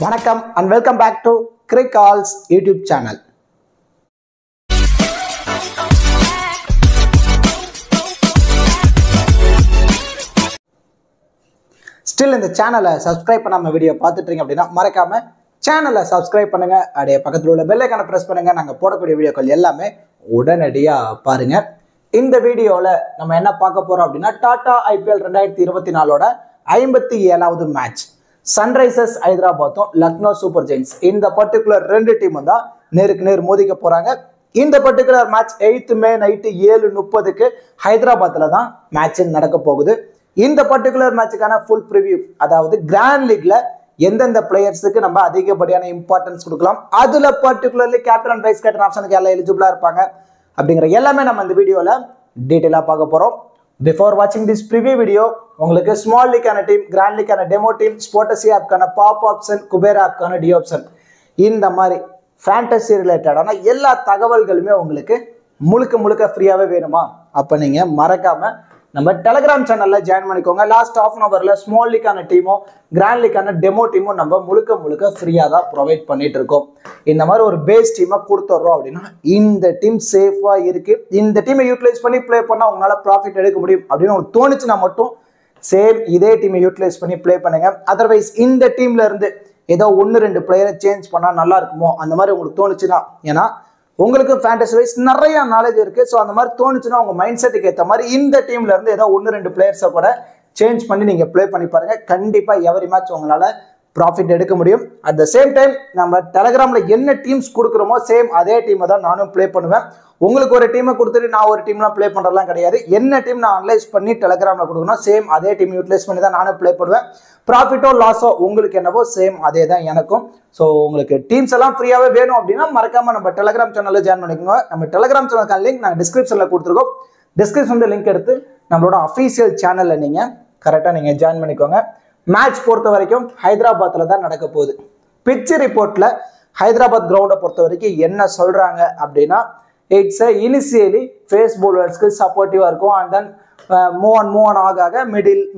வணக்கம் and welcome back to Crick Calls YouTube channel. Still இந்த சேனலை சப்ஸ்கிரைப் பண்ணாம வீடியோ பார்த்துட்டீங்க அப்படின்னா மறக்காம சேனலை சப்ஸ்கிரைப் பண்ணுங்க. அப்படியே பக்கத்துல உள்ள பெல் ஐகானை பிரஸ் பண்ணுங்க. நாங்க போடக்கூடிய வீடியோக்கள் எல்லாமே உடனடியா பாருங்க. இந்த வீடியோல நம்ம என்ன பார்க்க போறோம் அப்படின்னா டாடா ஐபிஎல் 2024ஓட 57வது மேட்ச் சன்ரைசர்ஸ் ஹைதராபாத்தும் லக்னோ சூப்பர் ஜெயின்ஸ் இந்த பர்டிகுலர் ரெண்டு டீமும் தான் நேருக்கு நேர் மோதிக்க போறாங்க. இந்த particular match 8th May night 7:30க்கு ஹைதராபாத்ல தான் மேட்ச் நடக்க போகுது. இந்த பர்டிகுலர் மேட்சுக்கான ஃபுல் ப்ரிவியூ, அதாவது கிராண்ட் லீக்ல எந்தெந்த பிளேயர்ஸுக்கு நம்ம அதிகப்படியான இம்பார்ட்டன்ஸ் கொடுக்கலாம், அதுல பர்டிகுலர்லி கேப்டன் வைஸ் கேப்டன் ஆப்ஷனுக்கு எல்லாம் எலிஜிபிளா இருப்பாங்க அப்படிங்கிற எல்லாமே நம்ம இந்த வீடியோல டீட்டெயிலா பார்க்க போறோம். பிஃபோர் வாட்சிங் திஸ் ப்ரிவியூ வீடியோ, உங்களுக்கு ஸ்மால் லீக்கான டீம், கிராண்ட் லீக்கான டெமோ டீம், ஸ்போர்டசி ஆப்கான பாப் ஆப்ஷன், குபேர் ஆப்கான டி ஆப்ஷன், இந்த மாதிரி ஃபேண்டசி ரிலேட்டடான எல்லா தகவல்களுமே உங்களுக்கு முழுக்க ஃப்ரீயாகவே வேணுமா? அப்போ நீங்கள் மறக்காம நம்ம டெலிகிராம் சேனலில் ஜாயின் பண்ணிக்கோங்க. லாஸ்ட் ½ an hourல ஸ்மால் லீக்கான டீமும் கிராண்ட் லீக்கான டெமோ டீமும் நம்ம முழுக்க ஃப்ரீயாக தான் ப்ரொவைட் பண்ணிட்டு இருக்கோம். இந்த மாதிரி ஒரு பேஸ் டீமை கொடுத்துட்றோம் அப்படின்னா இந்த டீம் சேஃபாக இருக்கு, இந்த டீமை யூட்டிலைஸ் பண்ணி ப்ளே பண்ணால் உங்களால் ப்ராஃபிட் எடுக்க முடியும் அப்படின்னு உங்களுக்கு தோணுச்சுன்னா மட்டும் சேம் இதே டீமை யூட்டிலைஸ் பண்ணி ப்ளே பண்ணுங்க. அதர்வைஸ் இந்த டீம்ல இருந்து ஏதோ 1-2 பிளேயரை சேஞ்ச் பண்ணால் நல்லா இருக்குமோ அந்த மாதிரி உங்களுக்கு தோணுச்சுன்னா, ஏன்னா உங்களுக்கு ஃபேண்டசி வைஸ் நிறைய நாலேஜ் இருக்கு, ஸோ அந்த மாதிரி தோணுச்சுன்னா உங்க மைண்ட் செட்டுக்கு ஏற்ற மாதிரி இந்த டீம்ல இருந்து ஏதோ 1-2 பிளேயர்ஸை கூட சேஞ்ச் பண்ணி நீங்க ப்ளே பண்ணி பாருங்க. கண்டிப்பா எவரி மேட்ச் உங்களால ப்ராஃபிட் எடுக்க முடியும். அட் த சேம் டைம் நம்ம டெலிகிராம்ல என்ன டீம்ஸ் கொடுக்குறோமோ சேம் அதே டீமை தான் நானும் ப்ளே பண்ணுவேன். உங்களுக்கு ஒரு டீமை கொடுத்துட்டு நான் ஒரு டீம்லாம் ப்ளே பண்ணுறதுலாம் கிடையாது. என்ன டீம் நான் அனலைஸ் பண்ணி டெலிகிராமில் கொடுக்கணும் சேம் அதே டீம் யூட்டிலைஸ் பண்ணி தான் நானும் ப்ளே பண்ணுவேன். ப்ராஃபிட்டோ லாஸோ உங்களுக்கு என்னவோ சேம் அதே தான் எனக்கும். ஸோ உங்களுக்கு டீம்ஸ் எல்லாம் ஃப்ரீயாகவே வேணும் அப்படின்னா மறக்காம நம்ம டெலிகிராம் சேனலில் ஜாயின் பண்ணிக்கோங்க. நம்ம டெலிகிராம் சேனலுக்கான லிங்க் நாங்கள் டிஸ்கிரிப்ஷனில் கொடுத்துருக்கோம். டிஸ்கிரிப்ஷனில் லிங்க் எடுத்து நம்மளோட அஃபீஷியல் சேனலில் நீங்கள் கரெக்டாக நீங்கள் ஜாயின் பண்ணிக்கோங்க. மேட்ச் பொறுத்த வரைக்கும் ஹைதராபாத்தில் தான் நடக்க போகுது. பிட்ச் ரிப்போர்ட்டில் ஹைதராபாத் கிரவுண்டை பொறுத்த வரைக்கும் என்ன சொல்கிறாங்க அப்படின்னா, இட்ஸ் இனிஷியலி ஃபேஸ் பவுலர்ஸ்க்கு சப்போர்ட்டிவாக இருக்கும். அண்ட் தென் மூவ் ஆன் ஆக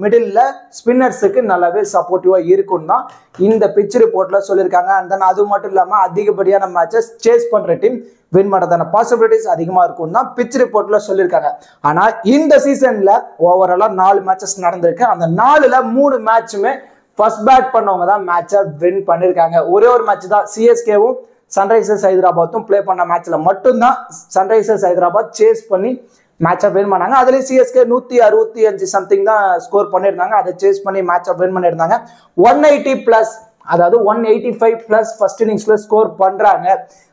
மிடில் ஸ்பின்னர்ஸுக்கு நல்லாவே சப்போர்ட்டிவாக இருக்குன்னு தான் இந்த பிட்ச் ரிப்போர்ட்டில் சொல்லியிருக்காங்க. அண்ட் தென் அது மட்டும் இல்லாமல் அதிகப்படியான மேட்சஸ் சேஸ் பண்ணுற டீம் வின் பண்ணுறதான பாசிபிலிட்டிஸ் அதிகமாக இருக்கும்னு தான் பிட்ச் ரிப்போர்ட்டில் சொல்லியிருக்காங்க. ஆனால் இந்த சீசனில் ஓவராலாக 4 மேட்சஸ் நடந்திருக்கு. அந்த 4ல் 3 மேட்சுமே ஃபர்ஸ்ட் பேட் பண்ணவங்க தான் மேட்சை வின் பண்ணியிருக்காங்க. ஒரே ஒரு மேட்ச் தான் சிஎஸ்கேவும் சன்ரைசர்ஸ் ஹைதராபாத்தும் ப்ளே பண்ண மேட்ச்சில் மட்டும்தான் சன்ரைசர்ஸ் ஹைதராபாத் சேஸ் பண்ணி மேட்சை வின் பண்ணாங்க. அதுலேயும் சிஎஸ்கே 165 சம்திங் தான் ஸ்கோர் பண்ணியிருந்தாங்க. அதை சேஸ் பண்ணி மேட்சை வின் பண்ணியிருந்தாங்க. 180+, அதாவது 185+ ஃபர்ஸ்ட் இன்னிங்ஸ்ல ஸ்கோர் பண்றாங்க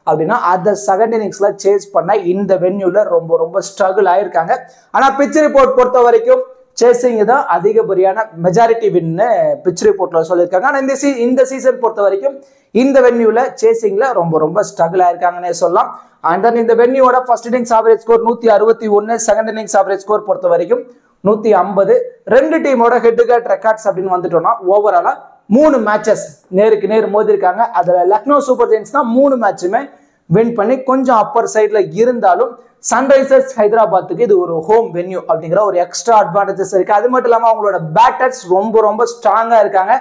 அப்படின்னா அதை செகண்ட் இன்னிங்ஸ்ல சேஸ் பண்ண இந்த வென்யூல ரொம்ப ஸ்ட்ரகிள் ஆயிருக்காங்க. ஆனா பிட்ச் ரிப்போர்ட் பொறுத்த வரைக்கும் சேசிங் தான் அதிகப்படியான மெஜாரிட்டி வின்னு பிட்ச் ரிப்போர்ட்ல சொல்லியிருக்காங்க. ஆனா இந்த சீசன் பொறுத்த வரைக்கும் இந்த வென்யூல சேசிங்ல ரொம்ப ஸ்ட்ரகிள் ஆயிருக்காங்கன்னே சொல்லலாம். அண்ட் தென் இந்த வென்யூவோட first innings average score 161, second innings average score பொறுத்த வரைக்கும் 150. ரெண்டு டீமோட ஹெட் டு ஹெட் ரெக்கார்ட்ஸ் அப்படின்னு வந்துட்டோம்னா ஓவராலா 3 மேட்சஸ் நேருக்கு நேர் மோதி இருக்காங்க. அதுல லக்னோ சூப்பர் ஜெயின்ஸ் தான் 3 மேட்சுமே வின் பண்ணி கொஞ்சம் அப்பர் சைட்ல இருந்தாலும் சன்ரைசர்ஸ் ஹைதராபாத்துக்கு இது ஒரு ஹோம் வென்யூ அப்படிங்கிற ஒரு எக்ஸ்ட்ரா அட்வான்டேஜஸ் இருக்கு. அது மட்டும் இல்லாமல் அவங்களோட பேட்டர்ஸ் ரொம்ப ஸ்ட்ராங்கா இருக்காங்க.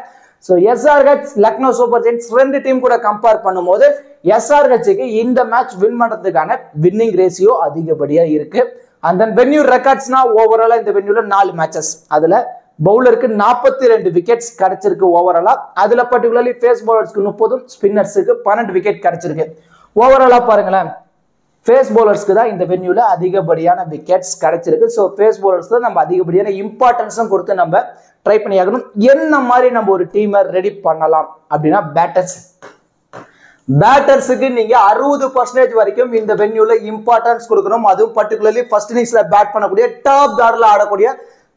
So SRH Lucknow Super Giants ரெண்டு டீம் கூட கம்பேர் பண்ணும்போது எஸ்ஆர்ஹெச்சுக்கு இந்த மேட்ச் வின் பண்றதுக்கான வின்னிங் ரேஷியோ அதிகப்படியா இருக்கு. அண்ட் தென் வென்யூ ரெக்கார்ட்ஸ்னா ஓவராலா இந்த வென்யூல 4 மேட்சஸ், அதுல பவுலருக்கு 42 விக்கெட்ஸ் கிடைச்சிருக்கு ஓவராலா. அதுல பர்டிகுலர்லி ஃபேஸ் பவுலர்ஸ்க்கு 30, ஸ்பின்னர்ஸுக்கு 12 விக்கெட் கிடைச்சிருக்கு. ஓவராலா பாருங்களேன், ஃபேஸ் பவுலர்ஸ்க்கு தான் இந்த வென்யூல அதிகப்படியான விக்கெட்ஸ் கிடைச்சிருக்கு. ஸோ ஃபேஸ் பவுலர்ஸ் தான் நம்ம அதிகப்படியான இம்பார்ட்டன்ஸும் கொடுத்து நம்ம ட்ரை பண்ணி ஆகணும். என்ன மாதிரி நம்ம ஒரு டீமை ரெடி பண்ணலாம் அப்படின்னா பேட்டர்ஸுக்கு நீங்க 60% வரைக்கும் இந்த வென்யூல இம்பார்ட்டன்ஸ் கொடுக்கணும். அதுவும் பர்டிகுலர்லி ஃபர்ஸ்ட் இன்னிங்ஸ்ல பேட் பண்ணக்கூடிய டாப் ஆர்டர்ல ஆடக்கூடிய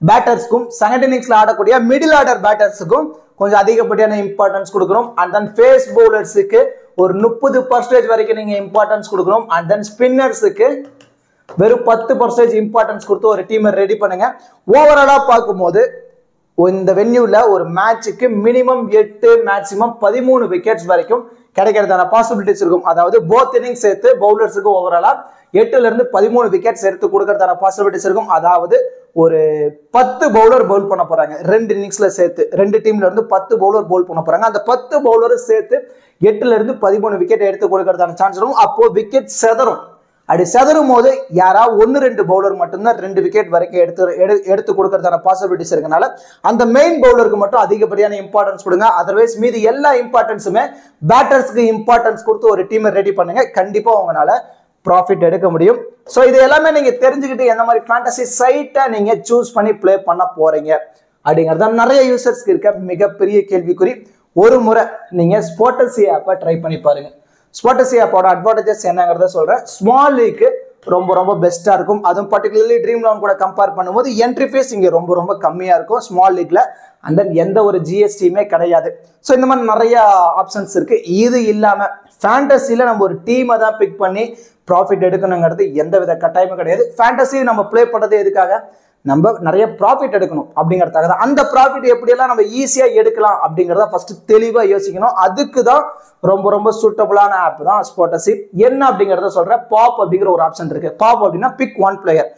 பேட்டர்ஸ்க்கும் செகண்ட் இன்னிங்ஸ்ல ஆடக்கூடிய மிடில் ஆர்டர் பேட்டர்ஸுக்கும் கொஞ்சம் அதிகப்படியான இம்பார்ட்டன்ஸ் கொடுக்கணும். அண்ட் தென் ஃபேஸ் பவுலர்ஸுக்கு ஒரு 30% வரைக்கும் நீங்க இம்பார்ட்டன்ஸ் கொடுக்கணும். அண்ட் தென் ஸ்பின்னர்ஸுக்கு வெறும் 10% இம்பார்ட்டன்ஸ் கொடுத்து ஒரு டீமை ரெடி பண்ணுங்க. ஓவராலா பார்க்கும்போது இந்த வென்யூல ஒரு மேட்சுக்கு மினிமம் 8, மேக்சிமம் 13 விக்கெட்ஸ் வரைக்கும் கிடைக்கிறதான பாசிபிலிட்டிஸ் இருக்கும். அதாவது போத் இன்னிங்ஸ் சேர்த்து பவுலர்ஸுக்கு ஓவராலா 8ல இருந்து 13 விக்கெட்ஸ் எடுத்து கொடுக்கறதான பாசிபிலிட்டிஸ் இருக்கும். அதாவது ஒரு 10 பவுலர் பவுல் பண்ண போறாங்க. 2 இன்னிங்ஸ்ல சேர்த்து 2 டீம்ல இருந்து 10 பவுலர் பவுல் பண்ண போறாங்க. அந்த 10 பவுலரும் சேர்த்து 8ல இருந்து 13 விக்கெட் எடுத்து கொடுக்கறதான சான்ஸ் இருக்கும். அப்போ விக்கெட் செதறும். அப்படி செதறும் போது யாரா 1-2 பவுலர் மட்டும்தான் 2 விக்கெட் வரைக்கும் எடுத்து கொடுக்கறதான பாசிபிலிட்டிஸ் இருக்கனால அந்த மெயின் பவுலருக்கு மட்டும் அதிகப்படியான இம்பார்ட்டன்ஸ் கொடுங்க. அதர்வைஸ் மீதி எல்லா இம்பார்ட்டன்ஸுமே பேட்டர்ஸ்க்கு இம்பார்ட்டன்ஸ் கொடுத்து ஒரு டீமை ரெடி பண்ணுங்க. கண்டிப்பா உங்களால ப்ராஃபிட் எடுக்க முடியும். ஸோ இது எல்லாமே நீங்க தெரிஞ்சுக்கிட்டு எந்த மாதிரி ஃபேண்டசி சைட்டை நீங்க சூஸ் பண்ணி பிளே பண்ண போறீங்க அப்படிங்கிறது நிறைய யூசர்ஸ்க்கு இருக்க மிகப்பெரிய கேள்விக்குறி. ஒரு முறை நீங்க ஸ்போர்டசி ஆப்பை ட்ரை பண்ணி பாருங்க. ஸ்போர்டசி ஆப்போட அட்வான்டேஜஸ் என்னங்கிறத சொல்றேன். ஸ்மால் லீக்கு ரொம்ப பெஸ்டா இருக்கும். அதுவும் பர்டிகுலர்லி ட்ரீம் லோன் கூட கம்பேர் பண்ணும்போது என்ட்ரி ஃபீஸ் இங்க ரொம்ப கம்மியா இருக்கும் ஸ்மால் லீக்ல. அண்ட் தென் எந்த ஒரு ஜிஎஸ்டியுமே கிடையாது. ஸோ இந்த மாதிரி நிறைய ஆப்ஷன்ஸ் இருக்கு. இது இல்லாம ஃபேண்டசியில நம்ம ஒரு டீமை தான் பிக் பண்ணி ப்ராஃபிட் எடுக்கணுங்கிறது எந்த வித கட்டாயமும் கிடையாது. ஃபேண்டசி நம்ம பிளே பண்றது எதுக்காக? நம்ம நிறைய ப்ராஃபிட் எடுக்கணும் அப்படிங்கிறதுக்காக தான். அந்த ப்ராஃபிட் எப்படியெல்லாம் நம்ம ஈஸியா எடுக்கலாம் அப்படிங்கிறத ஃபர்ஸ்ட் தெளிவா யோசிக்கணும். அதுக்கு தான் ரொம்ப சூட்டபிளான ஆப் தான் ஸ்போர்டசி. என்ன அப்படிங்கிறத சொல்றேன். பாப் அப்படிங்கிற ஒரு ஆப்ஷன் இருக்கு. பாப் அப்படின்னா பிக் ஒன் பிளேயர்.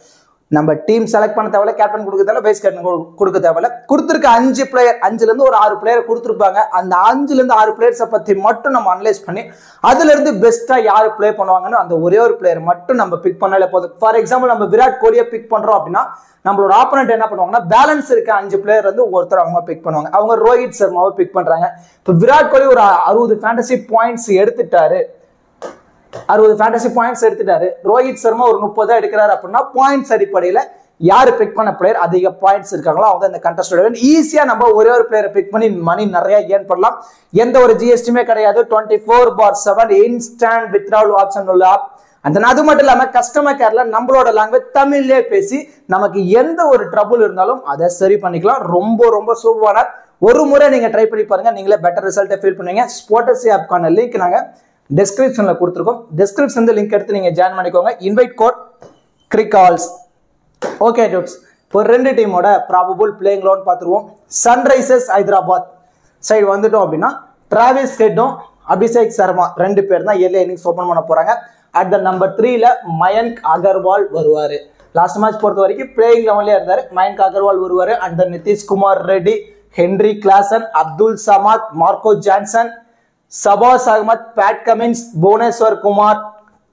நம்ம டீம் செலக்ட் பண்ண தேவையில்ல, கேப்டன் கொடுக்க தேவையில்ல, வைஸ் கேப்டன் கொடுக்க தேவையில்ல. கொடுத்துருக்க 5 பிளேயர், 5ல இருந்து ஒரு 6 பிளேயர் கொடுத்துருப்பாங்க. அந்த 5ல இருந்து 6 பிளேயர்ஸை பத்தி மட்டும் நம்ம அனலைஸ் பண்ணி அதுல இருந்து பெஸ்டா யாரு பிளே பண்ணுவாங்கன்னு அந்த ஒரே ஒரு பிளேயர் மட்டும் நம்ம பிக் பண்ணாலே போதும். ஃபார் எக்ஸாம்பிள் நம்ம விராட் கோலியை பிக் பண்றோம் அப்படின்னா நம்மளோட ஆப்போனன்ட் என்ன பண்ணுவாங்கன்னா பேலன்ஸ் இருக்க 5 பிளேயர் வந்து ஒருத்தர் அவங்க பிக் பண்ணுவாங்க. அவங்க ரோஹித் சர்மாவை பிக் பண்றாங்க. இப்போ விராட் கோலி ஒரு 60 ஃபேண்டசி பாயிண்ட்ஸ் எடுத்துட்டாரு. 60 ஃபேண்டசி பாயிண்ட்ஸ் எடுத்துட்டாரு. ரோஹித் சர்மா ஒரு 30 எடுக்கிறாரு அப்படின்னா பாயிண்ட்ஸ் அடிப்படையில் யாரு பிக் பண்ண பிளேயர் அதிக பாயிண்ட்ஸ் இருக்காங்களோ அவங்க இந்த கண்டெஸ்ட் ஈஸியா நம்ம ஒரே ஒரு பிளேயரை பிக் பண்ணி மணி நிறைய ஏர்ன் பண்ணலாம். எந்த ஒரு ஜிஎஸ்டியுமே கிடையாது. 24/7 இன்ஸ்டன்ட் வித்ட்ராவல் ஆப்ஷன் உள்ள ஆப். அது மட்டும் இல்லாம கஸ்டமர் கேர்ல நம்மளோட லாங்குவேஜ் தமிழ்லயே பேசி நமக்கு எந்த ஒரு ட்ரபுள் இருந்தாலும் அதை சரி பண்ணிக்கலாம். ரொம்ப சூப்பரான ஒரு முறை நீங்க ட்ரை பண்ணி பாருங்க. நீங்களே பெட்டர் ரிசல்ட்டை ஃபீல் பண்ணுவீங்க. ஸ்போர்டசி ஆப்கான லிங்க் நாங்க டிஸ்கிரிப்ஷன்ல கொடுத்துருக்கோம். டிஸ்கிரிப்ஷன்ல லிங்க் எடுத்து நீங்க ஜாயின் பண்ணிக்கோங்க. இன்வைட் கோட் கிரிகால்ஸ். ஓகே டூட்ஸ், இப்போ 2 டீமோட ப்ராபபிள் பிளேயிங் லோன் பார்த்துருவோம். சன்ரைசர்ஸ் ஹைதராபாத் சைடு வந்துட்டோம் அப்படின்னா டிராவிஸ் ஹெட்டும் அபிஷேக் சர்மா 2 பேர் தான் ஏர்லி இன்னிங்ஸ் ஓபன் பண்ண போறாங்க. அட் த நம்பர் 3ல மயங்க் அகர்வால் வருவாரு. லாஸ்ட் மேட்ச் பொறுத்த வரைக்கும் பிளேயிங் லெவன்ல இருந்தாரு. மயங்க் அகர்வால் வருவாரு. And the Nitish Kumar Reddy, Heinrich Klaasen, Abdul Samad, Marco Jansen, Shahbaz Ahmed, Pat Cummins, Bhuvneshwar Kumar,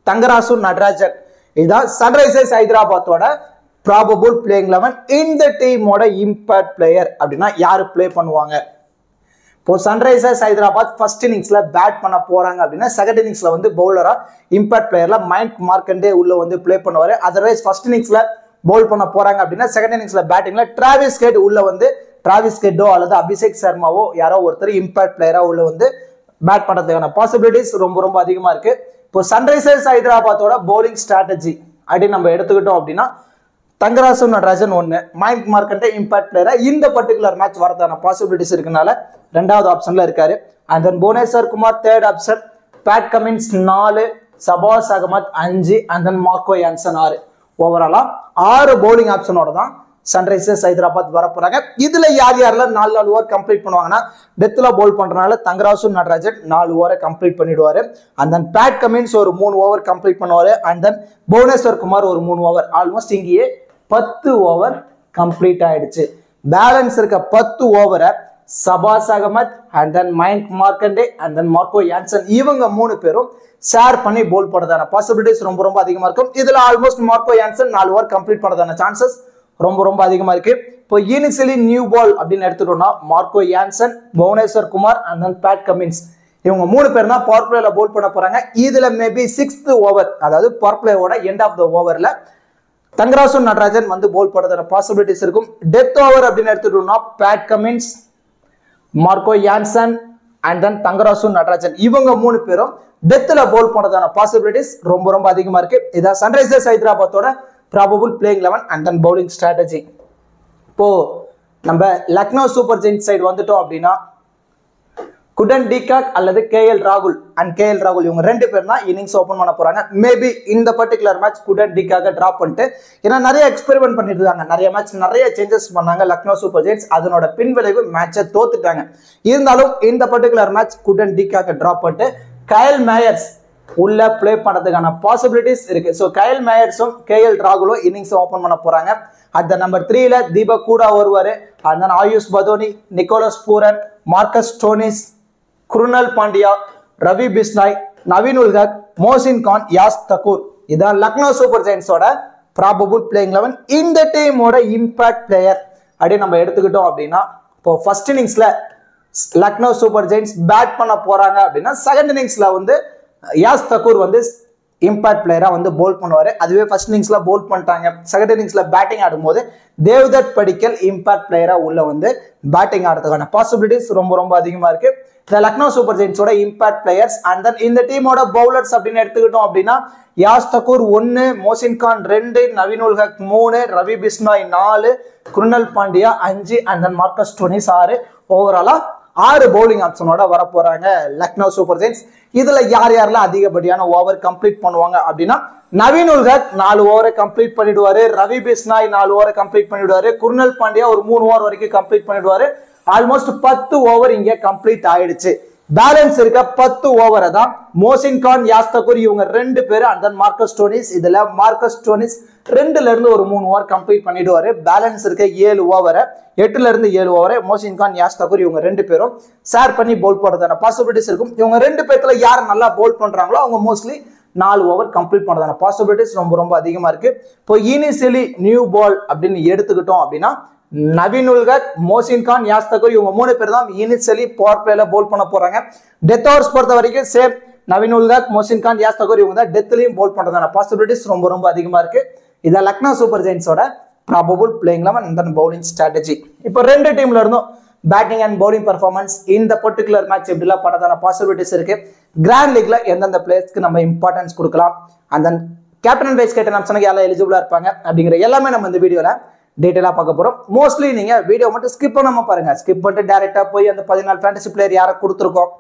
Thangarasu Natarajan. இதுதான் சன்ரைசர்ஸ் ஹைதராபாத்தோட ப்ராபபிள் பிளேயிங் 11. இந்த டீமோட இம்பாக்ட் பிளேயர் அப்படின்னா யாரு பிளே பண்ணுவாங்க? இப்போ சன்ரைசர்ஸ் ஹைதராபாத் ஃபர்ஸ்ட் இன்னிங்ஸ்ல பேட் பண்ண போறாங்க அப்படின்னா செகண்ட் இன்னிங்ஸ்ல வந்து பவுலரா இம்பாக்ட் பிளேயர்ல மயங்க் மார்க்கண்டே உள்ள வந்து பிளே பண்ணுவாரு. அதர்வைஸ் ஃபர்ஸ்ட் இன்னிங்ஸ்ல பவுல் பண்ண போறாங்க அப்படின்னா செகண்ட் இன்னிங்ஸ்ல பேட்டிங்ல டிராவிஸ் ஹெட் உள்ள வந்து டிராவிஸ் ஹெட்டோ அல்லது அபிஷேக் சர்மாவோ யாரோ ஒருத்தர் இம்பாக்ட் பிளேயரா உள்ள வந்து பேட் பண்றதுக்கான பாசிபிலிட்டிஸ் ரொம்ப அதிகமா இருக்கு. இப்போ சன்ரைசர்ஸ் ஹைதராபாத்தோட பவுலிங் ஸ்ட்ராட்டஜி அப்படின்னு நம்ம எடுத்துக்கிட்டோம் அப்படின்னா தங்கராசு நடராஜன் 1, மயங்க் மார்க்கண்டே இம்பாக்ட் பிளேயரா இந்த பர்டிகுலர் மேட்ச் வரதான பாசிபிலிட்டிஸ் இருக்கனால 2வது ஆப்ஷன்ல இருக்காரு. And then Bhuvneshwar Kumar 3rd option, Pat Cummins 4, Shahbaz Ahmed 5, and then Marco Jansen 6. ஓவராலா 6 பவுலிங் ஆப்ஷனோட தான் சன்ரைசர்ஸ் ஹைதராபாத் வர போறாங்க. இதுல யாரெல்லாம் 4 ஓவர் கம்ப்ளீட் பண்ணுவாங்கன்னா டெத்ல பவுல் பண்றதுனால தங்கராசு நடராஜன் 4 ஓவரை கம்ப்ளீட் பண்ணிடுவாரு. அண்ட் தென் பேட் கமின்ஸ் ஒரு 3 ஓவர் கம்ப்ளீட் பண்ணுவாரு. அண்ட் தென் புவனேஸ்வர் குமார் ஒரு 3 ஓவர். ஆல்மோஸ்ட் இங்கேயே 10 ஓவர் கம்ப்ளீட் ஆயிடுச்சு. பேலன்ஸ் இருக்க 10 ஓவரை Shahbaz Ahmed and then Mayank Markande and then Marco Jansen இவங்க 3 பேரும் ஷேர் பண்ணி பவுல் போடுறதான பாசிபிலிட்டிஸ் ரொம்ப அதிகமா இருக்கும். இதுல almost Marco Jansen 4 over complete பண்றதான சான்சஸ் ரொம்ப அதிகமா இருக்கு. இப்போ இனிஷியலி நியூ பால் அப்படின்னு எடுத்துட்டோம்னா Marco Jansen, Bhuvneshwar Kumar and then Pat Cummins இவங்க 3 பேர் தான் பவர் பிளேல பவுல் பண்ண போறாங்க. இதுல மேபி 6th ஓவர் அதாவது பவர் பிளேயோட எண்ட் ஆஃப் த ஓவர்ல தங்கராசு நடராஜன் வந்து பவுல் போடுறதான பாசிபிலிட்டிஸ் இருக்கும். டெத் ஓவர் அப்படின்னு எடுத்துட்டோம்னா Pat Cummins, Marco Jansen and then Thangarasu Natarajan இவங்க 3 பேரும் டெத்ல பவுல் போடுறதான பாசிபிலிட்டிஸ் ரொம்ப அதிகமா இருக்கு. இதான் Sunrisers ஹைதராபாத்தோட probable playing 11 and then bowling strategy. இப்போ நம்ம லக்னோ சூப்பர் ஜெயின்ஸ் சைடு வந்துட்டோம் அப்படின்னா குடன் டிகாக் அல்லது கேஎல் ராகுல் அண்ட் கேஎல் ராகுல் இவங்க 2 பேர் தான் இன்னிங்ஸ் ஓபன் பண்ண போறாங்க. மேபி இந்த பர்டிகுலர் மேட்ச் குடன் டிகாக டிராப் பண்ணிட்டு ஏன்னா நிறைய எக்ஸ்பெரிமெண்ட் பண்ணிட்டு இருக்காங்க. நிறைய மேட்ச் நிறைய சேஞ்சஸ் பண்ணாங்க லக்னோ சூப்பர் ஜெயின்ஸ். அதனோட பின்விளைவு மேட்சை தோத்துட்டாங்க. இருந்தாலும் இந்த பர்டிகுலர் மேட்ச் குடன் டிகாக டிராப் பண்ணிட்டு கயல் மேயர்ஸ் உள்ள பிளே பண்றதுக்கான பாசிபிலிட்டிஸ் இருக்கு. ஸோ கயல் மேயர்ஸும் கேஎல் ராகுலும் இன்னிங்ஸ் ஓபன் பண்ண போறாங்க. அட் த நம்பர் 3ல தீபக் கூடா வருவாரு. And then Ayush Badoni, Nicholas Pooran, Marcus Stoinis, Krunal Pandya, Ravi Bishnoi, Naveen ul Haq, Mohsin Khan, Yash Thakur. இதான் லக்னோ சூப்பர் ஜெயின்ஸோட ப்ராபபிள் பிளேயிங் 11. இந்த டீமோட இம்பாக்ட் பிளேயர் அப்படின்னு நம்ம எடுத்துக்கிட்டோம் அப்படின்னா, இப்போ ஃபர்ஸ்ட் இன்னிங்ஸ்ல லக்னோ சூப்பர் ஜெயின்ஸ் பேட் பண்ண போறாங்க அப்படின்னா, செகண்ட் இன்னிங்ஸ்ல வந்து யாஸ் தக்கூர் வந்து இம்பாக்ட் பிளேயரா வந்து போல் பண்ணுவாரு. அதுவே ஃபர்ஸ்ட் இன்னிங்ஸ்ல போல் பண்ணிட்டாங்க, செகண்ட் இன்னிங்ஸ்ல பேட்டிங் ஆடும்போது தேவ்தத் படிக்கல் இம்பாக்ட் பிளேயரா உள்ள வந்து பேட்டிங் ஆடுறதுக்கான பாசிபிலிட்டிஸ் ரொம்ப ரொம்ப அதிகமா இருக்கு. இந்த லக்னோ சூப்பர் ஜெயின்ஸோட இம்பாக்ட் பிளேயர்ஸ். அண்ட் தென் இந்த டீமோட பவுலர்ஸ் அப்படின்னு எடுத்துக்கிட்டோம் அப்படின்னா, Yash Thakur 1, Mohsin Khan 2, Naveen ul Haq 3, Ravi Bishnoi 4, Krunal Pandya 5, and then Marcus Stoinis 6. ஓவராலா 6 பவுலிங் ஆப்ஷனோட வர போறாங்க லக்னோ சூப்பர் ஜெயின்ஸ். இதுல யார் யாரெல்லாம் அதிகப்படியான ஓவர் கம்ப்ளீட் பண்ணுவாங்க அப்படின்னா, நவீன் உல் ஹக் 4 ஓவரை கம்ப்ளீட் பண்ணிடுவாரு, ரவி பிஸ்னாய் 4 ஓவரை கம்ப்ளீட் பண்ணிடுவாரு, குருணால் பாண்டியா ஒரு 3 ஓவர் வரைக்கும் கம்ப்ளீட் பண்ணிடுவாரு. ஆல்மோஸ்ட் 10 ஓவர் இங்க கம்ப்ளீட் ஆயிடுச்சு. பேலன்ஸ் இருக்க 10 ஓவரை தான் மோசின் கான், யாஸ் தக்கூர் இவங்க 2 பேரு அண்ட் தென் மார்க்கஸ் ஸ்டோனிஸ். இதுல மார்க்கஸ் ஸ்டோனிஸ் 2ல இருந்து ஒரு 3 ஓவர் கம்ப்ளீட் பண்ணிடுவாரு. பேலன்ஸ் இருக்க 7 ஓவரை 8ல இருந்து 7 ஓவரை மோசின் கான், யாஸ் தக்கூர் இவங்க 2 பேரும் ஷேர் பண்ணி பவுல் போடுறதான பாசிபிலிட்டிஸ் இருக்கும். இவங்க 2 பேர்த்துல யார் நல்லா பவுல் பண்றாங்களோ அவங்க மோஸ்ட்லி 4 ஓவர் கம்ப்ளீட் பண்றதான பாசிபிலிட்டிஸ் ரொம்ப ரொம்ப அதிகமா இருக்கு. இப்போ இனிஷியலி நியூ பால் அப்படின்னு எடுத்துக்கிட்டோம் அப்படின்னா, நவீன் உல் ஹக், மோசின் கான், யாஸ் தக்கூர் இவங்க 3 பேர் தான் இனிஷியலி பவர் பிளேல பவுல் பண்ண போறாங்க. டெத் ஓவர்ஸ் பொறுத்த வரைக்கும் சேம் நவீன் உல் ஹக், மோசின் கான், யாஸ் தக்கூர் இவங்க தான் டெத்லயும் பவுல் பண்றதான பாசிபிலிட்டிஸ் ரொம்ப ரொம்ப அதிகமா இருக்கு. இதான் லக்னோ சூப்பர் ஜெயின்ஸோட probable playing 11 and then bowling strategy. இப்போ 2 டீம்ல இருந்தும் பேட்டிங் அண்ட் பவுலிங் பர்ஃபார்மன்ஸ் இந்த பர்டிகுலர் மேட்ச் எப்படிலாம் பண்றதான பாசிபிலிட்டிஸ் இருக்கு, கிராண்ட் லீக்ல எந்தெந்த பிளேயர்ஸ்க்கு நம்ம இம்பார்ட்டன்ஸ் கொடுக்கலாம், and then captain and vice captain ஆப்ஷனுக்கு யாரெல்லாம் எலிஜிபிளா இருப்பாங்க அப்படிங்கிற எல்லாமே நம்ம இந்த வீடியோல டீட்டெயிலாக பார்க்க போகிறோம். மோஸ்ட்லி நீங்கள் வீடியோ மட்டும் ஸ்கிப் பண்ணாமல் பாருங்கள். ஸ்கிப் பண்ணிட்டு டேரெக்டாக போய் அந்த 14 ஃபேண்டசி பிளேயர் யாரை கொடுத்துருக்கோம்,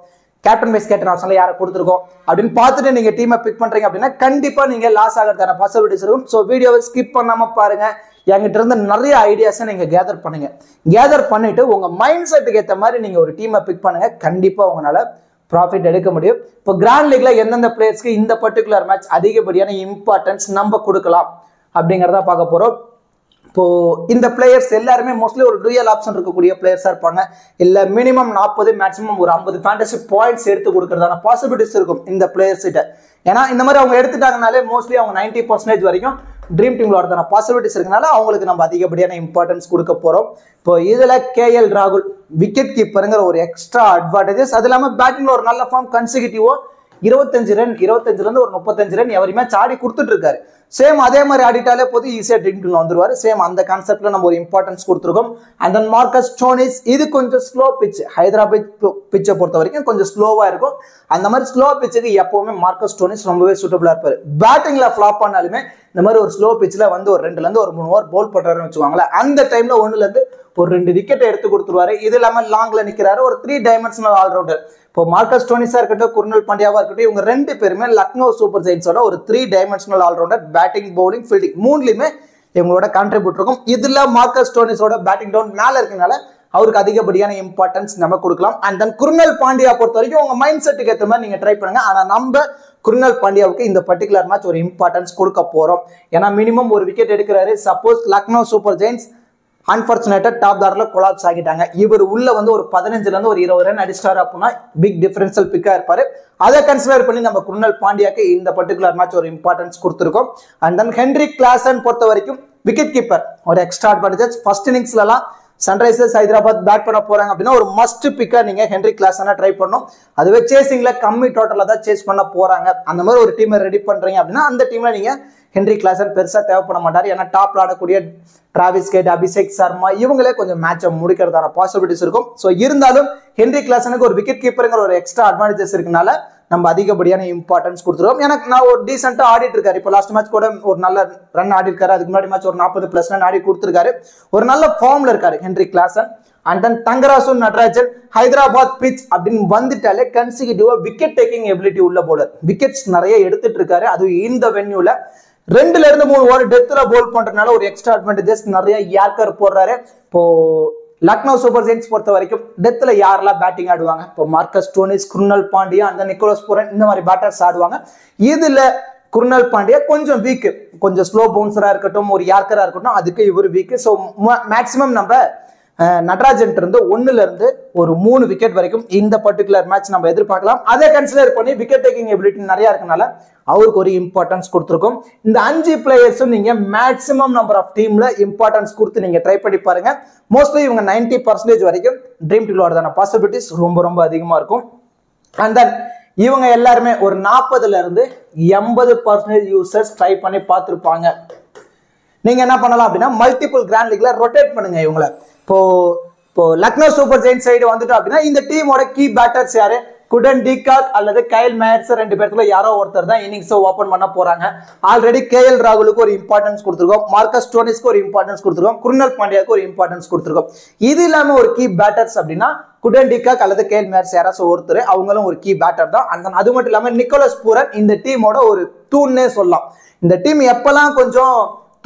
கேப்டன் வைஸ் கேப்டன் ஆப்ஷனில் யாரை கொடுத்துருக்கோம் அப்படின்னு பார்த்துட்டு நீங்கள் டீமை பிக் பண்ணுறீங்க அப்படின்னா கண்டிப்பாக நீங்கள் லாஸ் ஆகிறதான பாசிபிலிட்டிஸ் இருக்கும். ஸோ வீடியோவை ஸ்கிப் பண்ணாமல் பாருங்கள். என்கிட்ட இருந்து நிறைய ஐடியாஸை நீங்கள் கேதர் பண்ணுங்க. கேதர் பண்ணிட்டு உங்கள் மைண்ட் செட்டுக்கு ஏற்ற மாதிரி நீங்கள் ஒரு டீமை பிக் பண்ணுங்க. கண்டிப்பாக உங்களால் ப்ராஃபிட் எடுக்க முடியும். இப்போ கிராண்ட் லீக்ல எந்தெந்த பிளேயர்ஸ்க்கு இந்த பர்டிகுலர் மேட்ச் அதிகப்படியான இம்பார்ட்டன்ஸ் நம்ம கொடுக்கலாம் அப்படிங்கிறத பார்க்க போகிறோம். இப்போ இந்த பிளேயர்ஸ் எல்லாருமே மோஸ்ட்லி ஒரு டூயல் ஆப்ஷன் இருக்கக்கூடிய பிளேயர்ஸா இருப்பாங்க. இல்ல மினிமம் 40 மேக்ஸிமம் ஒரு 50 ஃபேண்டசி பாயிண்ட்ஸ் எடுத்து கொடுக்கறதான பாசிபிலிட்டிஸ் இருக்கும் இந்த பிளேயர்ஸ் கிட்ட. ஏன்னா இந்த மாதிரி அவங்க எடுத்துட்டாங்கனாலே மோஸ்ட்லி அவங்க 90% வரைக்கும் ட்ரீம் டீம்ல வரதான பாசிபிலிட்டிஸ் இருக்கனால அவங்களுக்கு நம்ம அதிகப்படியான இம்பார்ட்டன்ஸ் கொடுக்க போறோம். இப்போ இதுல KL ராகுல் விக்கெட் கீப்பருங்கிற ஒரு எக்ஸ்ட்ரா அட்வான்டேஜஸ், அது இல்லாம பேட்டிங்ல ஒரு நல்ல ஃபார்ம் கன்சிக்யூட்டிவா 25 ரன் 25ல இருந்து ஒரு 35 ரன் எவரையுமே ஆடி கொடுத்துட்டு இருக்காரு. சேம் அதே மாதிரி ஆடிட்டாலே போது ஈஸியா ட்ரீம் டீம்ல வந்துருவாரு. சேம் அந்த கான்செப்ட்ல நம்ம ஒரு இம்பார்ட்டன்ஸ் கொடுத்துருக்கோம். அண்ட் தென் மார்க்கஸ் ஸ்டோனிஸ், இது கொஞ்சம் ஸ்லோ பிட்ச், ஹைதராபாத் பிட்சை பொறுத்த வரைக்கும் கொஞ்சம் ஸ்லோவா இருக்கும். அந்த மாதிரி ஸ்லோ பிட்சுக்கு எப்பவுமே மார்க்கஸ் ஸ்டோனிஸ் ரொம்பவே சூட்டபிளா இருப்பாரு. பேட்டிங்ல ஃபிளாப் பண்ணாலுமே இந்த மாதிரி ஒரு ஸ்லோ பிட்ச்ல வந்து ஒரு 2ல இருந்து ஒரு 3 ஓவர் பவுல் பண்றாருன்னு வச்சுக்கோங்களேன். அந்த டைம்ல 1ல இருந்து ஒரு 2 விக்கெட் எடுத்து கொடுத்துருவாரு. இது இல்லாம லாங்ல நிக்கிறாரு, ஒரு 3 டைமென்ஷனல் ஆல்ரவுண்டர். இப்போ மார்க்கஸ் ஸ்டோனிஸா இருக்கட்டும், குருணால் பாண்டியாவா இருக்கட்டும், இவங்க 2 பேருமே லக்னோ சூப்பர் ஜெயின்ஸோட ஒரு 3 dimensional all rounder. Batting, bowling, fielding 3லயுமே இவங்களோட கான்ட்ரிபியூட் இருக்கும். இதுல மார்க்கஸ் ஸ்டோனிஸோட பேட்டிங் டவுன் மேல இருக்கனால அவருக்கு அதிகப்படியான இம்பார்ட்டன்ஸ் நம்ம கொடுக்கலாம். அண்ட் தென் குருணால் பாண்டியா பொறுத்த வரைக்கும் உங்க மைண்ட் செட்டுக்கு ஏற்ற மாதிரி நீங்க ட்ரை பண்ணுங்க. ஆனா நம்ம குருணால் பாண்டியாவுக்கு இந்த பர்டிகுலர் மேட்ச் ஒரு இம்பார்ட்டன்ஸ் கொடுக்க போறோம். ஏன்னா மினிமம் ஒரு விக்கெட் எடுக்கிறாரு. சப்போஸ் லக்னோ சூப்பர் ஜெயின்ஸ் அன்பார்ச்சுனேட்டா டாப் ஆர்டர்ல கொலாப்ஸ் ஆகிட்டாங்க, இவர் உள்ள வந்து ஒரு 15ல இருந்து ஒரு 20 ரன் அடிச்சிட்டாரு அப்படின்னா பிக் டிஃபரன்ஷியல் பிக்கா இருப்பாரு. அதை கன்சிடர் பண்ணி நம்ம குருணால் பாண்டியாக்கு இந்த பர்டிகுலர் மேட்ச் ஒரு இம்பார்ட்டன்ஸ் கொடுத்துருக்கோம். அண்ட் தென் ஹென்ரிக் கிளாசன் பொறுத்த வரைக்கும் விக்கெட் கீப்பர் ஒரு எக்ஸ்ட்ரா அட்வான்டேஜ். ஃபர்ஸ்ட் இன்னிங்ஸ்லாம் சன்ரைசர்ஸ் ஹைதராபாத் பேட் பண்ண போறாங்க அப்படின்னா ஒரு மஸ்ட் பிக்கா நீங்க ஹென்ரிக் கிளாசனை ட்ரை பண்ணணும். அதுவே சேசிங்ல கம்மி டோட்டலா தான் சேஸ் பண்ண போறாங்க. அந்த மாதிரி ஒரு டீமை ரெடி பண்றீங்க அப்படின்னா அந்த டீம்ல நீங்க ஹென்ரி கிளாசன் பெருசா தேவைப்பட மாட்டார். ஏன்னா டாப்ல ஆடக்கூடிய டிராவிஸ் ஹெட், அபிஷேக் சர்மா இவங்களே கொஞ்சம் மேட்சை முடிக்கிறதான பாசிபிலிட்டிஸ் இருக்கும். ஸோ இருந்தாலும் ஹென்ரி கிளாசனுக்கு ஒரு விக்கெட் கீப்பருங்கிற ஒரு எக்ஸ்ட்ரா அட்வான்டேஜஸ் இருக்கனால நம்ம அதிகப்படியான இம்பார்ட்டன்ஸ் கொடுத்துருவோம். எனக்கு நான் ஒரு டீசென்ட்டா ஆடிட்டு இருக்காரு. இப்போ லாஸ்ட் மேட்ச் கூட ஒரு நல்ல ரன் ஆடி இருக்காரு. அதுக்கு முன்னாடி மேட்ச் ஒரு 40+ ரன் ஆடி கொடுத்துருக்காரு. ஒரு நல்ல ஃபார்ம்ல இருக்காரு Henry Klaasen. And then Thangarasu Natarajan Hyderabad pitch அப்படின்னு வந்துட்டாலே கன்சிக்யூட்டிவா விக்கெட் டேக்கிங் எபிலிட்டி உள்ள போலர். விக்கெட்ஸ் நிறைய எடுத்துட்டு இருக்காரு. அதுவும் இந்த வென்யூல 2ல இருந்து 3 ஓவர் டெத்ல போல் பண்றதுனால ஒரு எக்ஸ்ட்ரா அட்வான்டேஜஸ் நிறைய யார்கர் போடுறாரு. இப்போ லக்னோ சூப்பர் ஜெயின்ஸ் பொறுத்த வரைக்கும் டெத்ல யாரெல்லாம் பேட்டிங் ஆடுவாங்க, இப்போ மார்க்கஸ் ஸ்டோனிஸ், குருணால் பாண்டியா, அந்த நிக்கோலஸ் பூரன் இந்த மாதிரி பேட்டர்ஸ் ஆடுவாங்க. இதுல குருணால் பாண்டியா கொஞ்சம் வீக், கொஞ்சம் ஸ்லோ பவுன்சரா இருக்கட்டும், ஒரு யார்க்கரா இருக்கட்டும், அதுக்கு இவர் வீக். ஸோ மேக்சிமம் நம்ம நடராஜன் இருந்து 1ல இருந்து ஒரு 3 விக்கெட் வரைக்கும் இந்த பர்டிகுலர் மேட்ச் நம்ம எதிர்பார்க்கலாம். அதை கன்சிடர் பண்ணி விக்கெட் டேக்கிங் எபிலிட்டி நிறைய இருக்கனால அவருக்கு ஒரு இம்பார்ட்டன்ஸ் கொடுத்துருக்கோம். இந்த 5 பிளேயர்ஸும் நீங்க மேக்சிமம் நம்பர் ஆஃப் டீம்ல இம்பார்ட்டன்ஸ் கொடுத்து நீங்க ட்ரை பண்ணி பாருங்க. மோஸ்ட்லி இவங்க 90% வரைக்கும் ட்ரீம் டீம் விளையாடுறதான பாசிபிலிட்டிஸ் ரொம்ப ரொம்ப அதிகமா இருக்கும். அண்ட் தென் இவங்க எல்லாருமே ஒரு 40ல இருந்து 80% யூசர்ஸ் ட்ரை பண்ணி பார்த்துருப்பாங்க. நீங்க என்ன பண்ணலாம் அப்படின்னா மல்டிபிள் கிராண்ட் லீக்ல ரொட்டேட் பண்ணுங்க இவங்களை. இப்போ லக்னோ சூப்பர் ஜெயின்ஸ் சைடு வந்துட்டோம் அப்படின்னா இந்த டீமோட கீ பேட்டர்ஸ் யாரு? குடன் டிகாக் அல்லது கைல் மேயர்ஸ் 2 பேர்த்துல யாரோ ஒருத்தர் தான் இன்னிங்ஸ் ஓபன் பண்ண போறாங்க. ஆல்ரெடி கேஎல் ராகுலுக்கு ஒரு இம்பார்ட்டன்ஸ் கொடுத்துருக்கோம், மார்க்கஸ் ஸ்டோனிஸ்க்கு ஒரு இம்பார்ட்டன்ஸ் கொடுத்துருக்கோம், குருணால் பாண்டியாவுக்கு ஒரு இம்பார்ட்டன்ஸ் கொடுத்துருக்கோம். இது இல்லாம ஒரு கீ பேட்டர்ஸ் அப்படின்னா குடன் டிகாக் அல்லது கேஎல் மேயர்ஸ் யாராச்சும் ஒருத்தர், அவங்களும் ஒரு கீ பேட்டர் தான். அந்த அது மட்டும் இல்லாம நிக்கோலஸ் பூரன் இந்த டீமோட ஒரு தூண்னே சொல்லலாம். இந்த டீம் எப்பெல்லாம் கொஞ்சம்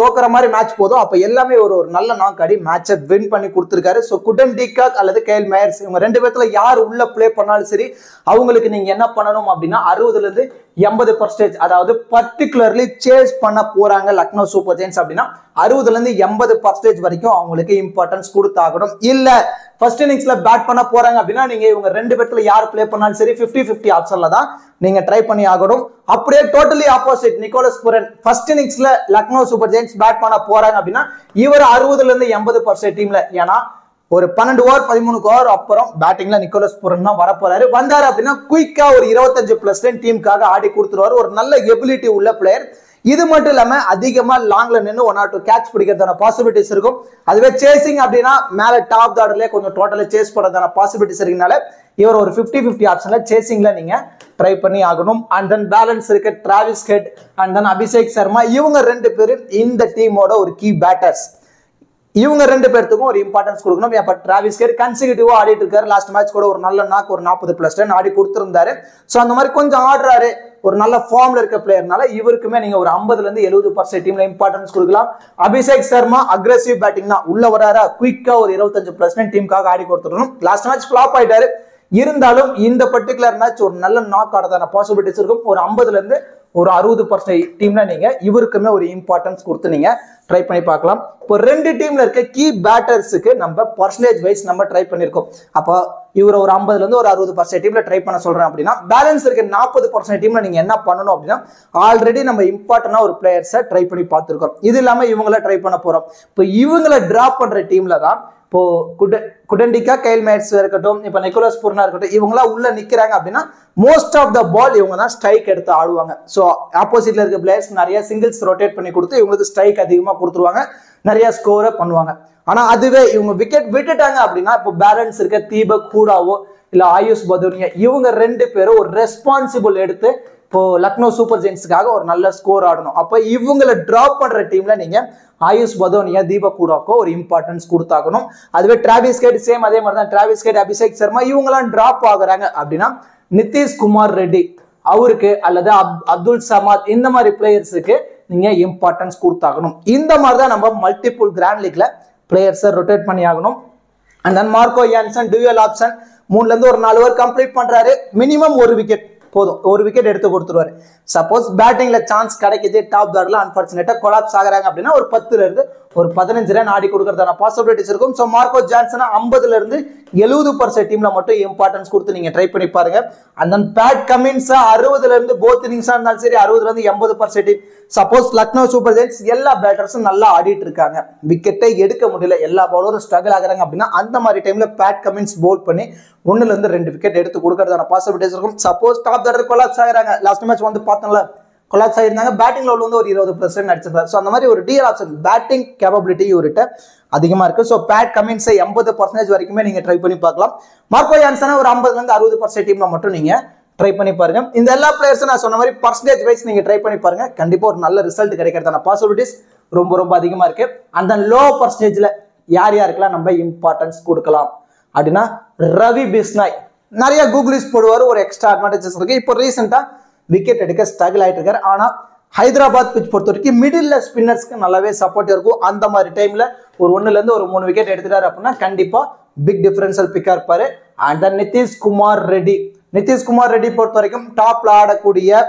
தோக்குற மாதிரி மேட்ச் போதும் அப்ப எல்லாமே ஒரு நல்ல நாக் ஆடி மேட்சை வின் பண்ணி கொடுத்துருக்காரு. ஸோ குடன் டிகாக் அல்லது கேஎல் மேயர்ஸ் இவங்க 2 பேர்த்துல யார் உள்ள பிளே பண்ணாலும் சரி அவங்களுக்கு நீங்க என்ன பண்ணணும் அப்படின்னா 60ல இருந்து 80%, அதாவது பர்டிகுலர்லி சேஸ் பண்ண போறாங்க லக்னோ சூப்பர் ஜெயின்ஸ் அப்படின்னா 60ல இருந்து 80% வரைக்கும் அவங்களுக்கு இம்பார்ட்டன்ஸ் கொடுத்தாகணும். இல்ல ஃபர்ஸ்ட் இன்னிங்ஸ்ல பேட் பண்ண போறாங்க அப்படின்னா நீங்க இவங்க 2 பேர்த்துல யார் பிளே பண்ணாலும் சரி 50-50 ஆப்ஷன்ல தான் நீங்க ட்ரை பண்ணி ஆகணும். அப்படியே totally opposite Nicholas Pooran first இன்னிங்ஸ்ல லக்னோ சூப்பர் ஜெயின்ஸ் பேட் பண்ண போறாங்க அப்படின்னா இவர் 60ல இருந்து 80% டீம்ல, ஏன்னா ஒரு 12 ஓவர் 13 ஓவர் அப்புறம் பேட்டிங்ல நிக்கோலஸ் பூரன் தான் வரப்போறாரு. வந்தாரு அப்படின்னா குயிக்கா ஒரு 25+ டீமுக்காக ஆடி கொடுத்துருவாரு. ஒரு நல்ல எபிலிட்டி உள்ள பிளேயர். இது மட்டும் இல்லாம அதிகமா லாங்ல நின்று 1 or 2 கேட்ச் பிடிக்கிறதான பாசிபிலிட்டிஸ் இருக்கும். அதுவே சேசிங் அப்படின்னா மேல டாப் ஆர்டர்ல கொஞ்சம் டோட்டலா சேஸ் பண்றதான பாசிபிலிட்டிஸ் இருக்கனால இவர் ஒரு 50-50 ஆப்ஷன்ல சேசிங்ல நீங்க ட்ரை பண்ணி ஆகணும். அண்ட் தென் பேலன்ஸ் இருக்கு Travis Head and then Abhishek Sharma. இவங்க 2 பேரும் இந்த டீமோட ஒரு கீ பேட்டர்ஸ். இவங்க 2 பேர்த்துக்கும் ஒரு இம்பார்ட்டன்ஸ் கொடுக்கணும். இப்ப டிராவிஸ் ஹெட் கன்சிக்யூட்டிவா ஆடிட்டு இருக்காரு. லாஸ்ட் மேட்ச் கூட ஒரு நல்ல நாக் ஒரு 40+ ரன் ஆடி கொடுத்திருந்தாரு. சோ அந்த மாதிரி கொஞ்சம் ஆடுறாரு, ஒரு நல்ல ஃபார்ம்ல இருக்க பிளேயர்னால இவருக்குமே நீங்க ஒரு 50ல இருந்து 70% டீம்ல இம்பார்ட்டன்ஸ் கொடுக்கலாம். அபிஷேக் சர்மா அக்ரெசிவ் பேட்டிங் தான், உள்ள வராரா குயிக்கா ஒரு 25% டீமுக்காக ஆடி கொடுத்துடணும். லாஸ்ட் மேட்ச் ஃபிளாப் ஆயிட்டாரு, இருந்தாலும் இந்த பர்டிகுலர் மேட்ச் ஒரு நல்ல நாக் ஆடுறதான பாசிபிலிட்டிஸ் இருக்கும். ஒரு 50ல இருந்து ஒரு 60% டீம்ல நீங்க இவருக்குமே ஒரு இம்பார்ட்டன்ஸ் கொடுத்து நீங்க ட்ரை பண்ணி பார்க்கலாம். இப்போ 2 டீம்ல இருக்க கீ பேட்டர்ஸுக்கு நம்ம பர்சன்டேஜ் வைஸ் நம்ம ட்ரை பண்ணிருக்கோம். அப்போ இவர் ஒரு 50ல இருந்து ஒரு 60% டீம்ல ட்ரை பண்ண சொல்றேன் அப்படின்னா பேலன்ஸ் இருக்க 40% டீம்ல நீங்க என்ன பண்ணணும் அப்படின்னா ஆல்ரெடி நம்ம இம்பார்ட்டன்டா ஒரு பிளேயர்ஸை ட்ரை பண்ணி பார்த்திருக்கோம். இது இல்லாம இவங்கள ட்ரை பண்ண போறோம். இப்போ இவங்களை டிராப் பண்ற டீம்ல தான் இப்போ குடன் டிகாக் கைல் மேயர்ஸ் இருக்கட்டும், இப்போ நிக்கோலஸ் பூரனா இருக்கட்டும், இவங்களா உள்ள நிக்கிறாங்க அப்படின்னா மோஸ்ட் ஆஃப் த பால் இவங்க தான் ஸ்ட்ரைக் எடுத்து ஆடுவாங்க. ஸோ ஆப்போசிட்ல இருக்க பிளேயர்ஸ் நிறைய சிங்கிள்ஸ் ரொட்டேட் பண்ணி கொடுத்து இவங்களுக்கு ஸ்ட்ரைக் அதிகமா கொடுத்துருவாங்க, நிறைய ஸ்கோரை பண்ணுவாங்க. ஆனா அதுவே இவங்க விக்கெட் விட்டுட்டாங்க அப்படின்னா இப்போ பேலன்ஸ் இருக்க தீபக் ஹூடாவோ இல்ல ஆயுஷ் பதோனியா இவங்க 2 பேரும் ஒரு ரெஸ்பான்சிபிள் எடுத்து இப்போ லக்னோ சூப்பர் ஜெயின்ஸுக்காக ஒரு நல்ல ஸ்கோர் ஆடணும். அப்போ இவங்களை டிராப் பண்ற டீம்ல நீங்க ஆயுஷ் பதோனியா தீபக் ஹூடாக்கோ ஒரு இம்பார்ட்டன்ஸ் கொடுத்தாகணும். அதுவே டிராவிஸ் ஹெட் சேம் அதே மாதிரி தான். டிராவிஸ் ஹெட் அபிஷேக் சர்மா இவங்கெல்லாம் டிராப் ஆகுறாங்க அப்படின்னா நிதிஷ் குமார் ரெட்டி அவருக்கு அல்லது அப்துல் சமாத் இந்த மாதிரி பிளேயர்ஸுக்கு நீங்க இம்பார்ட்டன்ஸ் கொடுத்தாகணும். இந்த மாதிரி தான் நம்ம மல்டிபிள் கிராண்ட் லீக்ல பிளேயர்ஸை ரொட்டேட் பண்ணி ஆகணும். And then Marco Jansen dual option 3ல இருந்து ஒரு 4 ஓவர் கம்ப்ளீட் பண்றாரு. மினிமம் 1 விக்கெட் போதும், 1 விக்கெட் எடுத்து கொடுத்துருவாரு. சப்போஸ் பேட்டிங்ல சான்ஸ் கிடைக்குது, டாப் ஆர்டர்ல அன்பார்ச்சுனேட்டா கொலாப்ஸ் ஆகுறாங்க அப்படின்னா ஒரு 10ல இருந்து ஒரு 15 ரன் ஆடி கொடுக்கறதான பாசிபிலிட்டிஸ் இருக்கும். ஸோ மார்க்கோ ஜான்சன் 50ல இருந்து 70% டீம்ல மட்டும் இம்பார்ட்டன்ஸ் கொடுத்து நீங்க ட்ரை பண்ணி பாருங்க. அண்ட் தென் பேட் கமின்ஸ் 60ல இருந்து போத் இன்னிங்ஸா இருந்தாலும் சரி 60ல இருந்து 80% team. Suppose Lucknow Super Giants எல்லா பேட்டர்ஸும் நல்லா ஆடிட்டு இருக்காங்க, விக்கெட்டை எடுக்க முடியல, எல்லா பவுலரும் ஸ்ட்ரகிள் ஆகுறாங்க அப்படின்னா அந்த மாதிரி டைம்ல பேட் கமின்ஸ் போல் பண்ணி 1ல இருந்து 2 விக்கெட் எடுத்து கொடுக்கறதான பாசிபிலிட்டிஸ் இருக்கும். சப்போஸ் டாப் ஆர்டர் கொலாப்ஸ் ஆகுறாங்க, லாஸ்ட் மேட்ச் வந்து பார்த்தோம்ல கொலாப்ஸ் ஆகிருந்தாங்க, பேட்டிங் லெவல் வந்து ஒரு 20% அடிச்சிருந்தாரு. ஸோ அந்த மாதிரி ஒரு டிஎல் ஆப்ஷன் பேட்டிங் கேப்பபிலிட்டி இவர்கிட்ட அதிகமா இருக்கு. ஸோ பேட் கமின்ஸை 80% வரைக்குமே நீங்க ட்ரை பண்ணி பார்க்கலாம். மார்க்கோ யான்சனை ஒரு 50ல இருந்து 60% டீம்ல மட்டும் நீங்க ட்ரை பண்ணி பாருங்க. இந்த எல்லா பிளேயர்ஸும் நான் சொன்ன மாதிரி பர்சன்டேஜ் வைஸ் நீங்க ட்ரை பண்ணி பாருங்க, கண்டிப்பா ஒரு நல்ல ரிசல்ட் கிடைக்கிறதான பாசிபிலிட்டிஸ் ரொம்ப ரொம்ப அதிகமா இருக்கு. அந்த லோ பர்சன்டேஜ்ல யார் யாருக்கெல்லாம் நம்ம இம்பார்ட்டன்ஸ் கொடுக்கலாம் அப்படின்னா ரவி பிஸ்னாய் நிறைய கூகுளிஸ் போடுவார், ஒரு எக்ஸ்ட்ரா அட்வான்டேஜஸ் இருக்கு. இப்போ ரீசெண்டா விக்கெட் எடுக்க ஸ்ட்ரகிள் ஆயிட்டு இருக்காரு. ஆனா ஹைதராபாத் பிச் பொறுத்த வரைக்கும் மிடில் ஸ்பின்னர்ஸ்க்கு நல்லாவே சப்போர்ட் இருக்கும். அந்த மாதிரி டைம்ல ஒரு 1ல இருந்து ஒரு 3 விக்கெட் எடுத்துட்டாரு அப்படின்னா கண்டிப்பா பிக் டிஃபரன்ஷியல் பிக்கா இருப்பாரு. அண்ட் நிதிஷ் குமார் ரெட்டி பொறுத்த வரைக்கும் டாப்ல ஆடக்கூடிய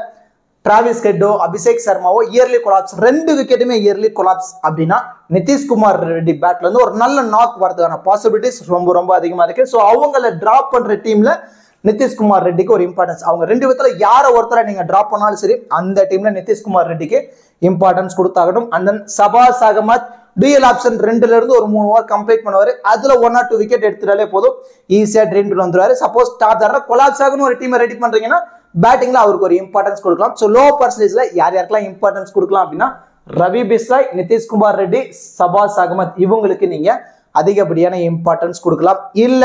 டிராவிஸ் ஹெட்டோ அபிஷேக் சர்மாவோ இயர்லி கொலாப்ஸ், 2 விக்கெட்டுமே இயர்லி கொலாப்ஸ் அப்படின்னா நிதிஷ்குமார் ரெட்டி பேட்ல இருந்து ஒரு நல்ல நாக் வரதுக்கான பாசிபிலிட்டிஸ் ரொம்ப ரொம்ப அதிகமா இருக்கு. ஸோ அவங்கள டிராப் பண்ற டீம்ல நிதிஷ்குமார் ரெட்டிக்கு ஒரு இம்பார்ட்டன்ஸ். அவங்க 2 விதத்துல யாரை ஒருத்தரை நீங்க டிராப் பண்ணாலும் சரி அந்த டீம்ல நிதிஷ்குமார் ரெட்டிக்கு இம்பார்ட்டன்ஸ் கொடுத்தாகட்டும். And then Shahbaz Ahmed TL option 2ல இருந்து ஒரு 3 ஓவர் கம்ப்ளீட் பண்ணுவாரு. அதுல 1 or 2 விக்கெட் எடுத்துட்டாலே போதும், ஈஸியா ட்ரீம் டீம் வந்துருவாரு. சப்போஸ் டாப் ஆர்டர் கொலாப்ஸ் ஆகணும் ஒரு டீமை ரெடி பண்றீங்கன்னா பேட்டிங்ல அவருக்கு ஒரு இம்பார்ட்டன்ஸ் கொடுக்கலாம். ஸோ லோ பர்சன்டேஜ்ல யாருக்கெல்லாம் இம்பார்ட்டன்ஸ் கொடுக்கலாம் அப்படின்னா ரவி பிஸ்லாய், நிதிஷ்குமார் ரெட்டி, சபாஸ் அகமத் இவங்களுக்கு நீங்க அதிகப்படியான இம்பார்ட்டன்ஸ் கொடுக்கலாம். இல்ல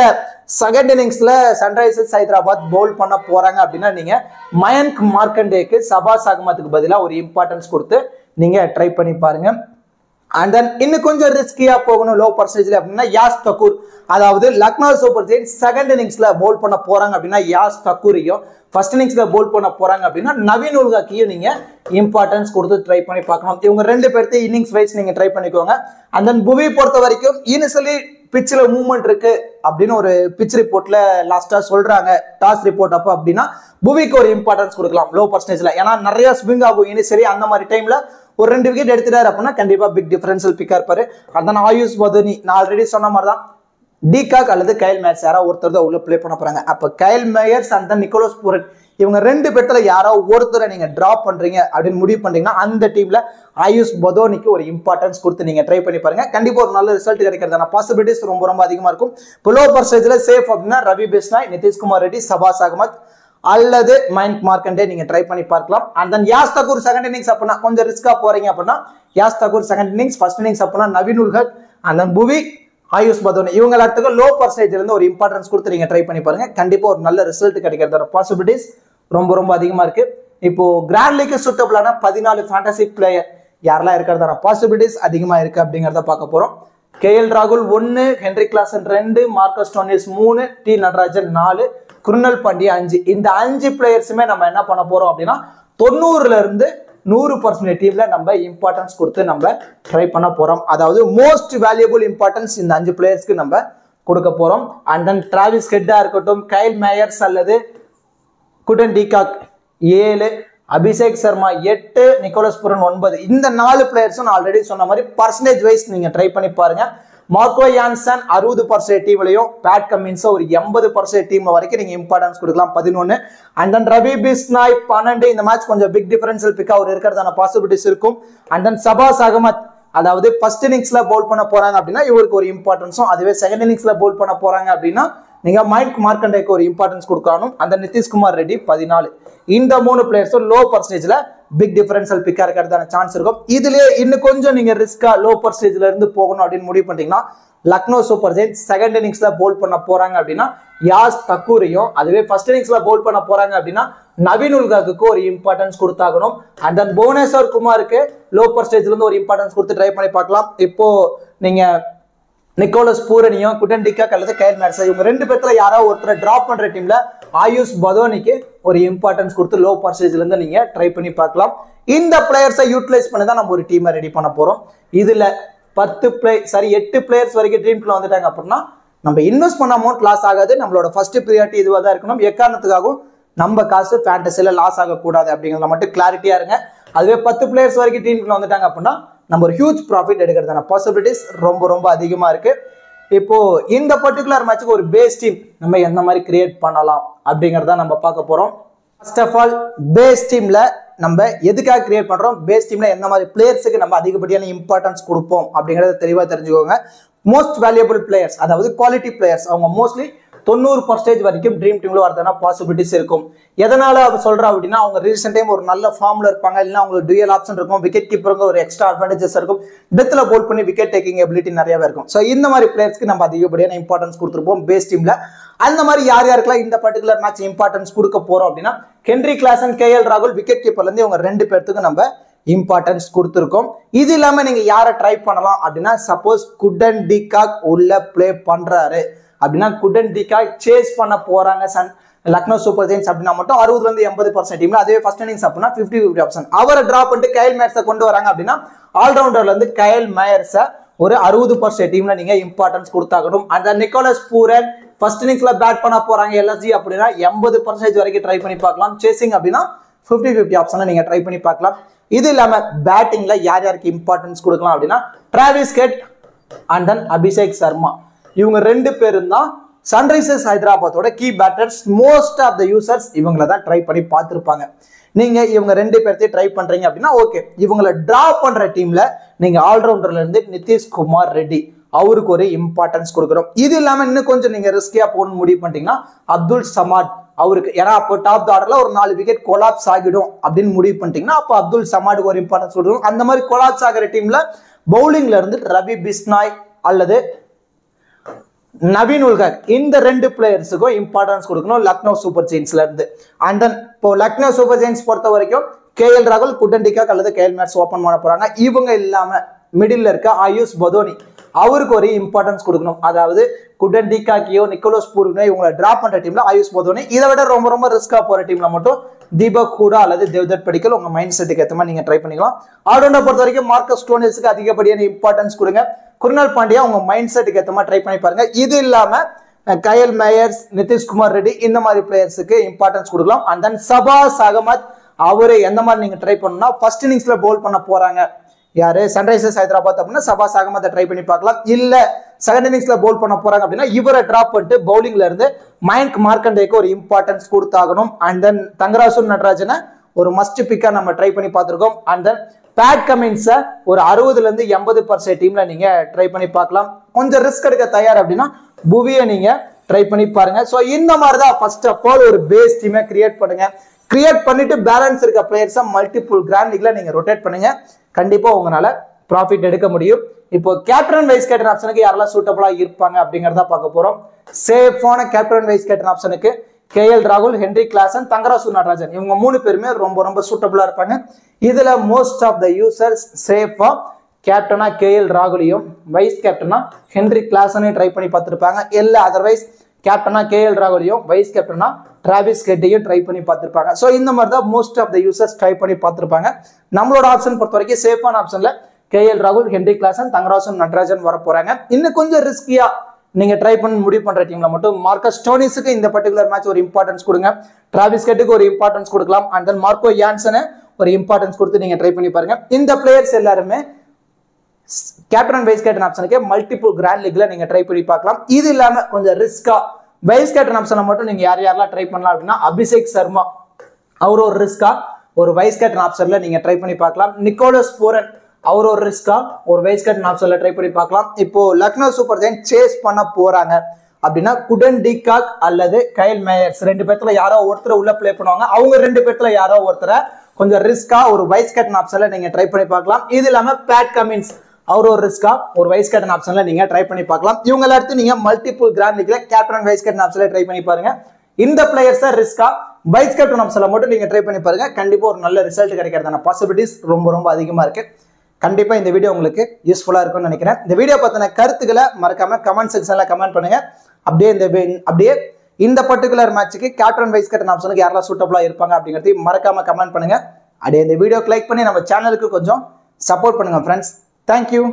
செகண்ட் இன்னிங்ஸ்ல சன்ரைசர்ஸ் ஹைதராபாத் பவுல் பண்ண போறாங்க அப்படின்னா நீங்க மயங்க் மார்க்கண்டேக்கு சபாஸ் அகமத்துக்கு பதிலாக ஒரு இம்பார்ட்டன்ஸ் கொடுத்து நீங்க ட்ரை பண்ணி பாருங்க. அண்ட் தென் இன்னும் கொஞ்சம் ரிஸ்கியா போகணும் லோ பர்சன்டேஜ்ல அப்படின்னா யாஸ் தக்கூர், அதாவது லக்னோ சூப்பர் ஜெயின்ஸ் செகண்ட் இன்னிங்ஸ்ல பவுல் பண்ண போறாங்க அப்படின்னா யாஸ் தக்கூரையும், ஃபர்ஸ்ட் இன்னிங்ஸ்ல பவுல் பண்ண போறாங்க அப்படின்னா நவீன் உல்காக்கையும் நீங்க இம்பார்ட்டன்ஸ் கொடுத்து ட்ரை பண்ணி பார்க்கணும். இவங்க 2 பேர்த்து இன்னிங்ஸ் வைஸ் நீங்க ட்ரை பண்ணிக்கோங்க. அண்ட் தென் புவி பொறுத்த வரைக்கும் இனிஷியலி பிச்சில் மூவ்மெண்ட் இருக்கு அப்படின்னு ஒரு பிச் ரிப்போர்ட்ல லாஸ்டா சொல்றாங்க, டாஸ் ரிப்போர்ட் அப்போ அப்படின்னா புவிக்கு ஒரு இம்பார்ட்டன்ஸ் கொடுக்கலாம் லோ பர்சன்டேஜ்ல. ஏன்னா நிறைய ஸ்விங் ஆகும் இனிஷியலி, அந்த மாதிரி டைம்ல ஒரு 2 விக்கெட் எடுத்துட்டாரு அப்படின்னா கண்டிப்பா பிக் டிஃபரன்ஷியல் பிக்கா இருப்பாரு. அதான் ஆயுஷ் பதோனி நான் ஆல்ரெடி சொன்ன மாதிரி தான் டிகாக் அல்லது கைல் மேயர்ஸ் யாரோ ஒருத்தர் தான் உள்ள பிளே பண்ண போறாங்க. அப்ப கைல் மேயர்ஸ் அந்த நிக்கோலஸ் பூரன் இவங்க 2 பேர்த்துல யாரோ ஒருத்தரை நீங்க டிராப் பண்றீங்க அப்படின்னு முடிவு பண்றீங்கன்னா அந்த டீம்ல ஆயுஷ் பதோனிக்கு ஒரு இம்பார்ட்டன்ஸ் கொடுத்து நீங்க ட்ரை பண்ணி பாருங்க. கண்டிப்பா ஒரு நல்ல ரிசல்ட் கிடைக்கிறதான பாசிபிலிட்டிஸ் ரொம்ப ரொம்ப அதிகமா இருக்கும். இப்போ லோ பர்சன்டேஜ்ல சேஃப் அப்படின்னா ரவி பிஸ்னாய், நிதிஷ்குமார் ரெட்டி, சபாஸ் அகமத் அல்லது மயங்க் மார்க்கண்டே நீங்க ட்ரை பண்ணி பார்க்கலாம். And then Yash Thakur second innings அப்படின்னா கொஞ்சம் ரிஸ்கா போறீங்க அப்படின்னா Yash Thakur second innings, first innings அப்படின்னா நவீன் உல்ஹக், அண்ட் தென் புவி, ஆயுஷ் பதோனி இவங்க எல்லாத்துக்கும் லோ பர்சன்டேஜ்ல இருந்து ஒரு இம்பார்ட்டன்ஸ் கொடுத்து நீங்க ட்ரை பண்ணி பாருங்க. கண்டிப்பா ஒரு நல்ல ரிசல்ட் கிடைக்கிறதோட பாசிபிலிட்டிஸ் ரொம்ப ரொம்ப அதிகமா இருக்கு. இப்போ கிராண்ட் லீக் சூட்டபிளான 14 ஃபேண்டசி பிளேயர் யாரெல்லாம் இருக்கிறதான பாசிபிலிட்டிஸ் அதிகமா இருக்கு அப்படிங்கறத பார்க்க போறோம். கேஎல் ராகுல் 1, Henry Klaasen 2, Marcus Stoinis 3, T Natarajan 4, Krunal Pandya 5. இந்த 5 பிளேயர்ஸுமே நம்ம என்ன பண்ண போறோம் அப்படின்னா 90ல இருந்து 100% டீம்ல நம்ம இம்பார்ட்டன்ஸ் கொடுத்து நம்ம ட்ரை பண்ண போறோம். அதாவது மோஸ்ட் வேல்யூபிள் இம்பார்ட்டன்ஸ் இந்த 5 பிளேயர்ஸ்க்கு நம்ம கொடுக்க போறோம். அண்ட் தென் டிராவிஸ் ஹெட்டா இருக்கட்டும், கைல் மேயர்ஸ் அல்லது Quinton de Kock 7, Abhishek Sharma 8, Nicholas Pooran 9. இந்த 4 பிளேயர்ஸும் நான் ஆல்ரெடி சொன்ன மாதிரி பர்சன்டேஜ் வைஸ் நீங்க ட்ரை பண்ணி பாருங்க. மார்க்கோ யான்சன் 60% டீம்லையும், பேட் கமின்ஸ் ஒரு 80% டீம் வரைக்கும் நீங்க இம்பார்ட்டன்ஸ் கொடுக்கலாம் 11. அண்ட் தென் ரவி பிஸ்னாய் 12. இந்த மேட்ச் கொஞ்சம் பிக் டிஃபரன்ஷியல் பிக்கா ஒரு இருக்கிறதான பாசிபிலிட்டிஸ் இருக்கும். அண்ட் தென் சபாஸ் அகமத், அதாவது ஃபர்ஸ்ட் இன்னிங்ஸ்ல பவுல் பண்ண போறாங்க அப்படின்னா இவருக்கு ஒரு இம்பார்ட்டன்ஸும், அதுவே செகண்ட் இன்னிங்ஸ்ல பவுல் பண்ண போறாங்க அப்படின்னா நீங்க மயங்க் மார்க்கண்டேக்கு ஒரு இம்பார்ட்டன்ஸ் கொடுக்கணும். அந்த நிதிஷ்குமார் ரெட்டி 14. இந்த 3 பிளேயர்ஸும் லோ பர்சன்டேஜ்ல பிக் டிஃபரன்ஷியல் பிக்கா இருக்கிறதான சான்ஸ் இருக்கும். இதுலயே இன்னும் கொஞ்சம் நீங்க ரிஸ்கா லோ பர்சன்டேஜ்ல இருந்து போகணும் அப்படின்னு முடிவு பண்ணிட்டீங்கன்னா லக்னோ சூப்பர் ஜெயின்ஸ் செகண்ட் இன்னிங்ஸ்ல பவுல் பண்ண போறாங்க அப்படின்னா யாஸ் தக்கூரையும், அதுவே ஃபர்ஸ்ட் இன்னிங்ஸ்ல பவுல் பண்ண போறாங்க அப்படின்னா நவீன் உல்ஹாக்கு ஒரு இம்பார்ட்டன்ஸ் கொடுத்தாகணும். அண்ட் தென் புவனேஸ்வர் குமாருக்கு லோ பர்சன்டேஜ்ல இருந்து ஒரு இம்பார்ட்டன்ஸ் கொடுத்து ட்ரை பண்ணி பார்க்கலாம். இப்போ நீங்க நிக்கோலஸ் பூரனியும், குடன் டிகாக் அல்லது கைல் மேயர்ஸ் இவங்க 2 பேர்த்துல யாராவது ஒருத்தரை டிராப் பண்ற டீம்ல ஆயுஷ் பதோனிக்கு ஒரு இம்பார்ட்டன்ஸ் கொடுத்து லோ பர்சன்டேஜ்ல இருந்து நீங்க ட்ரை பண்ணி பார்க்கலாம். இந்த பிளேயர்ஸை யூட்டிலைஸ் பண்ணி தான் நம்ம ஒரு டீமை ரெடி பண்ண போறோம். இதுல 8 பிளேயர்ஸ் வரைக்கும் ட்ரீம் டீம்ல வந்துட்டாங்க அப்படின்னா நம்ம இன்வெஸ்ட் பண்ண அமௌண்ட் லாஸ் ஆகாது. நம்மளோட ஃபர்ஸ்ட் ப்ரியாரிட்டி இதுவாக தான் இருக்கணும். எக்காரணத்துக்காகவும் நம்ம காசு ஃபேண்டசில லாஸ் ஆகக்கூடாது அப்படிங்கிறத மட்டும் கிளாரிட்டியா இருங்க. அதுவே 10 பிளேயர்ஸ் வரைக்கும் ட்ரீம் டீம்ல வந்துட்டாங்க அப்படின்னா நம்ம ஒரு ஹியூஜ் ப்ராஃபிட் எடுக்கிறதான பாசிபிலிட்டிஸ் ரொம்ப ரொம்ப அதிகமா இருக்கு. இப்போ இந்த பர்டிகுலர் மேட்சுக்கு ஒரு பேஸ் டீம் நம்ம எந்த மாதிரி கிரியேட் பண்ணலாம் அப்படிங்கறத நம்ம பார்க்க போறோம். ஃபர்ஸ்ட் ஆஃப் ஆல் பேஸ் டீம்ல நம்ம எதுக்காக கிரியேட் பண்றோம், பேஸ் டீம்ல எந்த மாதிரி பிளேயர்ஸுக்கு நம்ம அதிகப்படியான இம்பார்ட்டன்ஸ் கொடுப்போம் அப்படிங்கறத தெளிவா தெரிஞ்சுக்கோங்க. மோஸ்ட் வேல்யூபிள் பிளேயர்ஸ், அதாவது குவாலிட்டி பிளேயர்ஸ், அவங்க மோஸ்ட்லி 90% வரைக்கும் ட்ரீம் டீம்ல வரதுனா பாசிபிலிட்டிஸ் இருக்கும். எதனால சொல்றா அப்படின்னா அவங்க ரீசெண்ட் டைம் ஒரு நல்ல ஃபார்ம்ல இருப்பாங்க, இல்லைன்னா அவங்களுக்கு டுயல் ஆப்ஷன் இருக்கும், விக்கெட் கீப்பருக்கு ஒரு எக்ஸ்ட்ரா அட்வான்டேஜஸ் இருக்கும், டெத்ல போல் பண்ணி விக்கெட் டேக்கிங் எபிலிட்டி நிறையவே இருக்கும். ஸோ இந்த மாதிரி பிளேயர்ஸ்க்கு நம்ம அதிகப்படியான இம்பார்ட்டன்ஸ் கொடுத்துருப்போம் பேஸ் டீம்ல. அந்த மாதிரி யார் யாருக்கெல்லாம் இந்த பர்டிகுலர் மேட்ச் இம்பார்ட்டன்ஸ் கொடுக்க போறோம் அப்படின்னா ஹென்ரி கிளாசன், கேஎல் ராகுல் விக்கெட் கீப்பர்ல இருந்து இவங்க 2 பேர்த்துக்கு நம்ம இம்பார்ட்டன்ஸ் கொடுத்துருக்கோம். இது இல்லாம நீங்க யாரை ட்ரை பண்ணலாம் அப்படின்னா சப்போஸ் குடன் டிகாக் உள்ள பிளே பண்றாரு அப்படின்னா குடன் டிகாக் சேஸ் பண்ண போறாங்க லக்னோ சூப்பர் ஜெயின்ஸ் அப்படின்னா மட்டும் 60-80% டீம்ல, அதுவே ஃபர்ஸ்ட் இன்னிங்ஸ் அப்படின்னா 50-50%. அவரை டிராப் பண்ணிட்டு கைல் மேயர்ஸை கொண்டு வராங்க அப்படின்னா ஆல்ரவுண்டர்ல இருந்து கைல் மேயர்ஸை ஒரு 60% டீம்ல நீங்க இம்பார்ட்டன்ஸ் கொடுத்தாகணும். அந்த நிக்கோலஸ் பூரன் ஃபர்ஸ்ட் இன்னிங்ஸ்ல பேட் பண்ண போறாங்க எல்எஸ்ஜி அப்படின்னா 80% வரைக்கும் ட்ரை பண்ணி பார்க்கலாம். சேசிங் அப்படின்னா 50-50 ஆப்ஷனை நீங்க ட்ரை பண்ணி பார்க்கலாம். இது இல்லாம பேட்டிங்ல யார் யாருக்கு இம்பார்ட்டன்ஸ் கொடுக்கலாம் அப்படின்னா Travis Head and then Abhishek Sharma இவங்க ரெண்டு பேரும் தான் சன்ரைசர்ஸ் ஹைதராபாத்தோட key batters. Most of the users இவங்கள தான் ட்ரை பண்ணி பார்த்துருப்பாங்க. நீங்க இவங்க ரெண்டு பேர்த்தையும் ட்ரை பண்றீங்க அப்படின்னா ஓகே. இவங்களை டிரா பண்ற டீம்ல நீங்க ஆல்ரவுண்டர்ல இருந்து நிதிஷ்குமார் ரெட்டி அவருக்கு ஒரு இம்பார்ட்டன்ஸ் கொடுக்குறோம். இது இல்லாம இன்னும் கொஞ்சம் நீங்க ரிஸ்கியா போகணும்னு முடிவு பண்ணிட்டீங்கன்னா அப்துல் சமாட் அவருக்கு, ஏன்னா அப்போ டாப் ஆர்டர்ல ஒரு 4 விக்கெட் கொலாப்ஸ் ஆகிடும் அப்படின்னு முடிவு பண்ணிட்டீங்கன்னா அப்போ அப்துல் சமாடுக்கு ஒரு இம்பார்ட்டன்ஸ் கொடுக்கணும். அந்த மாதிரி கொலாப்ஸ் ஆகிற டீம்ல பவுலிங்ல இருந்து ரவி பிஸ்னாய் அல்லது நவீன் உல்கர் இந்த ரெண்டு பிளேயர்ஸுக்கும் இம்பார்ட்டன்ஸ் கொடுக்கணும் லக்னோ சூப்பர் ஜெயின்ஸ்ல இருந்து. அண்ட் தென் இப்போ லக்னோ சூப்பர் ஜெயின்ஸ் பொறுத்த வரைக்கும் கேஎல் ராகுல், குடன் டிகாக் அல்லது கேஎல் மேட்ஸ் ஓபன் பண்ண போறாங்க. இவங்க இல்லாம மிடில் இருக்க ஆயுஷ் பதோனி அவருக்கு ஒரு இம்பார்ட்டன்ஸ் கொடுக்கணும். அதாவது குடன் டிகாக்கியோ நிக்கோலஸ் பூர்வினோ இவங்களை டிரா பண்ற டீம்ல ஆயுஷ் பதோனி, இதை விட ரொம்ப ரொம்ப ரிஸ்கா போற டீம்ல மட்டும் தீபக் ஹூடா அல்லது தேவ்தத் படிக்கல் உங்க மைண்ட் செட்டுக்கு ஏற்ற மாதிரி நீங்க ட்ரை பண்ணிக்கலாம். ஆல்ரவுண்டர் பொறுத்த வரைக்கும் மார்க்கஸ் ஸ்டோனிஸ்க்கு அதிகப்படியான இம்பார்ட்டன்ஸ் கொடுங்க. குருணால் பாண்டியா உங்க மைண்ட் செட்டுக்கு ஏற்ற மாதிரி ட்ரை பண்ணி பாருங்க. இது இல்லாம கயல் மேயர்ஸ், நிதிஷ்குமார் ரெட்டி இந்த மாதிரி பிளேயர்ஸுக்கு இம்பார்ட்டன்ஸ் கொடுக்கலாம். அண்ட் தென் சபாஸ் அகமத் அவரு எந்த மாதிரி நீங்க ட்ரை பண்ணணும்னா ஃபர்ஸ்ட் இன்னிங்ஸ்ல பவுல் பண்ண போறாங்க யாரு சன்ரைசர்ஸ் ஹைதராபாத் அப்படின்னா சபாஸ் அகமத்தை ட்ரை பண்ணி பார்க்கலாம். இல்ல செகண்ட் இன்னிங்ஸ்ல பவுல் பண்ண போறாங்க அப்படின்னா இவரை டிராப் பண்ணிட்டு பவுலிங்ல இருந்து மயங்க் மார்க்கண்டேக்கு ஒரு இம்பார்ட்டன்ஸ் கொடுத்தாகணும். அண்ட் தென் தங்கராசு நடராஜனை ஒரு மஸ்ட் பிக்கா நம்ம ட்ரை பண்ணி பார்த்திருக்கோம். அண்ட் தென் பேட் கமின்ஸை ஒரு 60ல இருந்து 80% டீம்ல நீங்க ட்ரை பண்ணி பார்க்கலாம். கொஞ்சம் ரிஸ்க் எடுக்க தயார் அப்படின்னா புவியை நீங்க ட்ரை பண்ணி பாருங்க. ஸோ இந்த மாதிரி தான் ஃபர்ஸ்ட் ஆஃப் ஆல் ஒரு பேஸ் டீமை கிரியேட் பண்ணுங்க. கிரியேட் பண்ணிட்டு பேலன்ஸ் இருக்க பிளேயர்ஸை மல்டிபிள் கிராண்ட் லீக்ல நீங்க ரொட்டேட் பண்ணுங்க. கண்டிப்பா உங்களால ப்ராஃபிட் எடுக்க முடியும். இப்போ கேப்டன் வைஸ் கேப்டன் ஆப்ஷனுக்கு யாரெல்லாம் சூட்டபிளா இருப்பாங்க அப்படிங்கறத பார்க்க போறோம். சேஃபான கேப்டன் வைஸ் கேப்டன் ஆப்ஷனுக்கு கேஎல் ராகுல், ஹென்ரி கிளாசன், தங்கராசு நடராஜன் இவங்க 3 பேருமே ரொம்ப ரொம்ப சூட்டபிளா இருப்பாங்க. இதுல மோஸ்ட் ஆஃப் த யூசர்ஸ் சேஃபா கேப்டனா கேஎல் ராகுலையும் வைஸ் கேப்டனா ஹென்ரி கிளாசனையும் ட்ரை பண்ணி பார்த்துருப்பாங்க. இல்ல அதர்வைஸ் கேப்டனா கேஎல் ராகுலையும் வைஸ் கேப்டனா டிராவிஸ் ஹெட்டையும் ட்ரை பண்ணி பார்த்துருப்பாங்க. ஸோ இந்த மாதிரி தான் most of the users try பண்ணி பார்த்துருப்பாங்க. நம்மளோட ஆப்ஷன் பொறுத்த வரைக்கும் சேஃபான ஆப்ஷன்ல கேஎல் ராகுல், ஹென்ரி கிளாசன், தங்கராசன் நடராஜன் வர போறாங்க. இன்னும் கொஞ்சம் ரிஸ்கியா நீங்க ட்ரை பண்ணி முடிவு பண்ற டீம்ல மட்டும் மார்க்கஸ் ஸ்டோனிஸுக்கு இந்த பர்டிகுலர் மேட்ச் ஒரு இம்பார்ட்டன்ஸ் கொடுங்க. டிராவிஸ் ஹெட்டுக்கு ஒரு இம்பார்ட்டன்ஸ் கொடுக்கலாம். அண்ட் தென் மார்க்கோ யான்சனை ஒரு இம்பார்ட்டன்ஸ் கொடுத்து நீங்க ட்ரை பண்ணி பாருங்க. இந்த பிளேயர்ஸ் எல்லாருமே கேப்டன் வைஸ் கேப்டன் ஆப்ஷனுக்கு மல்டிபிள் கிராண்ட் லீக்ல நீங்க ட்ரை பண்ணி பார்க்கலாம். இது இல்லாம கொஞ்சம் ரிஸ்கா வைஸ் கேப்டன் ஆப்ஷனை மட்டும் நீங்க யாரெல்லாம் ட்ரை பண்ணலாம் அப்படின்னா அபிஷேக் சர்மா அவர் ஒரு ரிஸ்கா ஒரு வைஸ் கேப்டன் ஆப்ஷன்ல நீங்க ட்ரை பண்ணி பார்க்கலாம். நிக்கோலஸ் பூரன் அவர் ஒரு ரிஸ்கா ஒரு வைஸ் கேப்டன் ஆப்ஷன்ல ட்ரை பண்ணி பார்க்கலாம். இப்போ லக்னோ சூப்பர் ஜெயின்ட் சேஸ் பண்ண போறாங்க அப்படின்னா குடன் டிகாக் அல்லது கயல் மேயர்ஸ் ரெண்டு பேர்த்துல யாரோ ஒருத்தர் உள்ள பிளே பண்ணுவாங்க. அவங்க ரெண்டு பேர்த்துல யாரோ ஒருத்தரை கொஞ்சம் ரிஸ்கா ஒரு வைஸ் கேப்டன் ஆப்ஷன்ல நீங்க ட்ரை பண்ணி பார்க்கலாம். இது இல்லாம பேட் கமின்ஸ் அவர் ஒரு ரிஸ்கா ஒரு வைஸ் கேப்டன் ஆப்ஷன்ல நீங்க ட்ரை பண்ணி பார்க்கலாம். இவங்க எல்லாத்தையும் நீங்க மல்டிபிள் கிராண்ட் லீக்ல கேப்டன் வைஸ் கேப்டன் ஆப்ஷன்ல ட்ரை பண்ணி பாருங்க. இந்த பிளேயர்ஸ் ரிஸ்கா வைஸ் கேப்டன் ஆப்ஷன்ல மட்டும் நீங்க ட்ரை பண்ணி பாருங்க. கண்டிப்பா ஒரு நல்ல ரிசல்ட் கிடைக்கிறதான பாசிபிலிட்டிஸ் ரொம்ப ரொம்ப அதிகமா இருக்கு. கண்டிப்பா இந்த வீடியோ உங்களுக்கு யூஸ்ஃபுல்லா இருக்கும்னு நினைக்கிறேன். இந்த வீடியோ பத்தின கருத்துக்களை மறக்காம கமெண்ட் செக்ஷன்ல கமெண்ட் பண்ணுங்க. அப்படியே இந்த பர்டிகுலர் மேட்சுக்கு கேப்டன் வைஸ் கேப்டன் ஆப்ஷனுக்கு யாரெல்லாம் சூட்டபிளா இருப்பாங்க அப்படிங்கிறதையும் மறக்காம கமெண்ட் பண்ணுங்க. அப்படியே இந்த வீடியோக்கு லைக் பண்ணி நம்ம சேனலுக்கு கொஞ்சம் சப்போர்ட் பண்ணுங்க ஃப்ரெண்ட்ஸ். Thank you.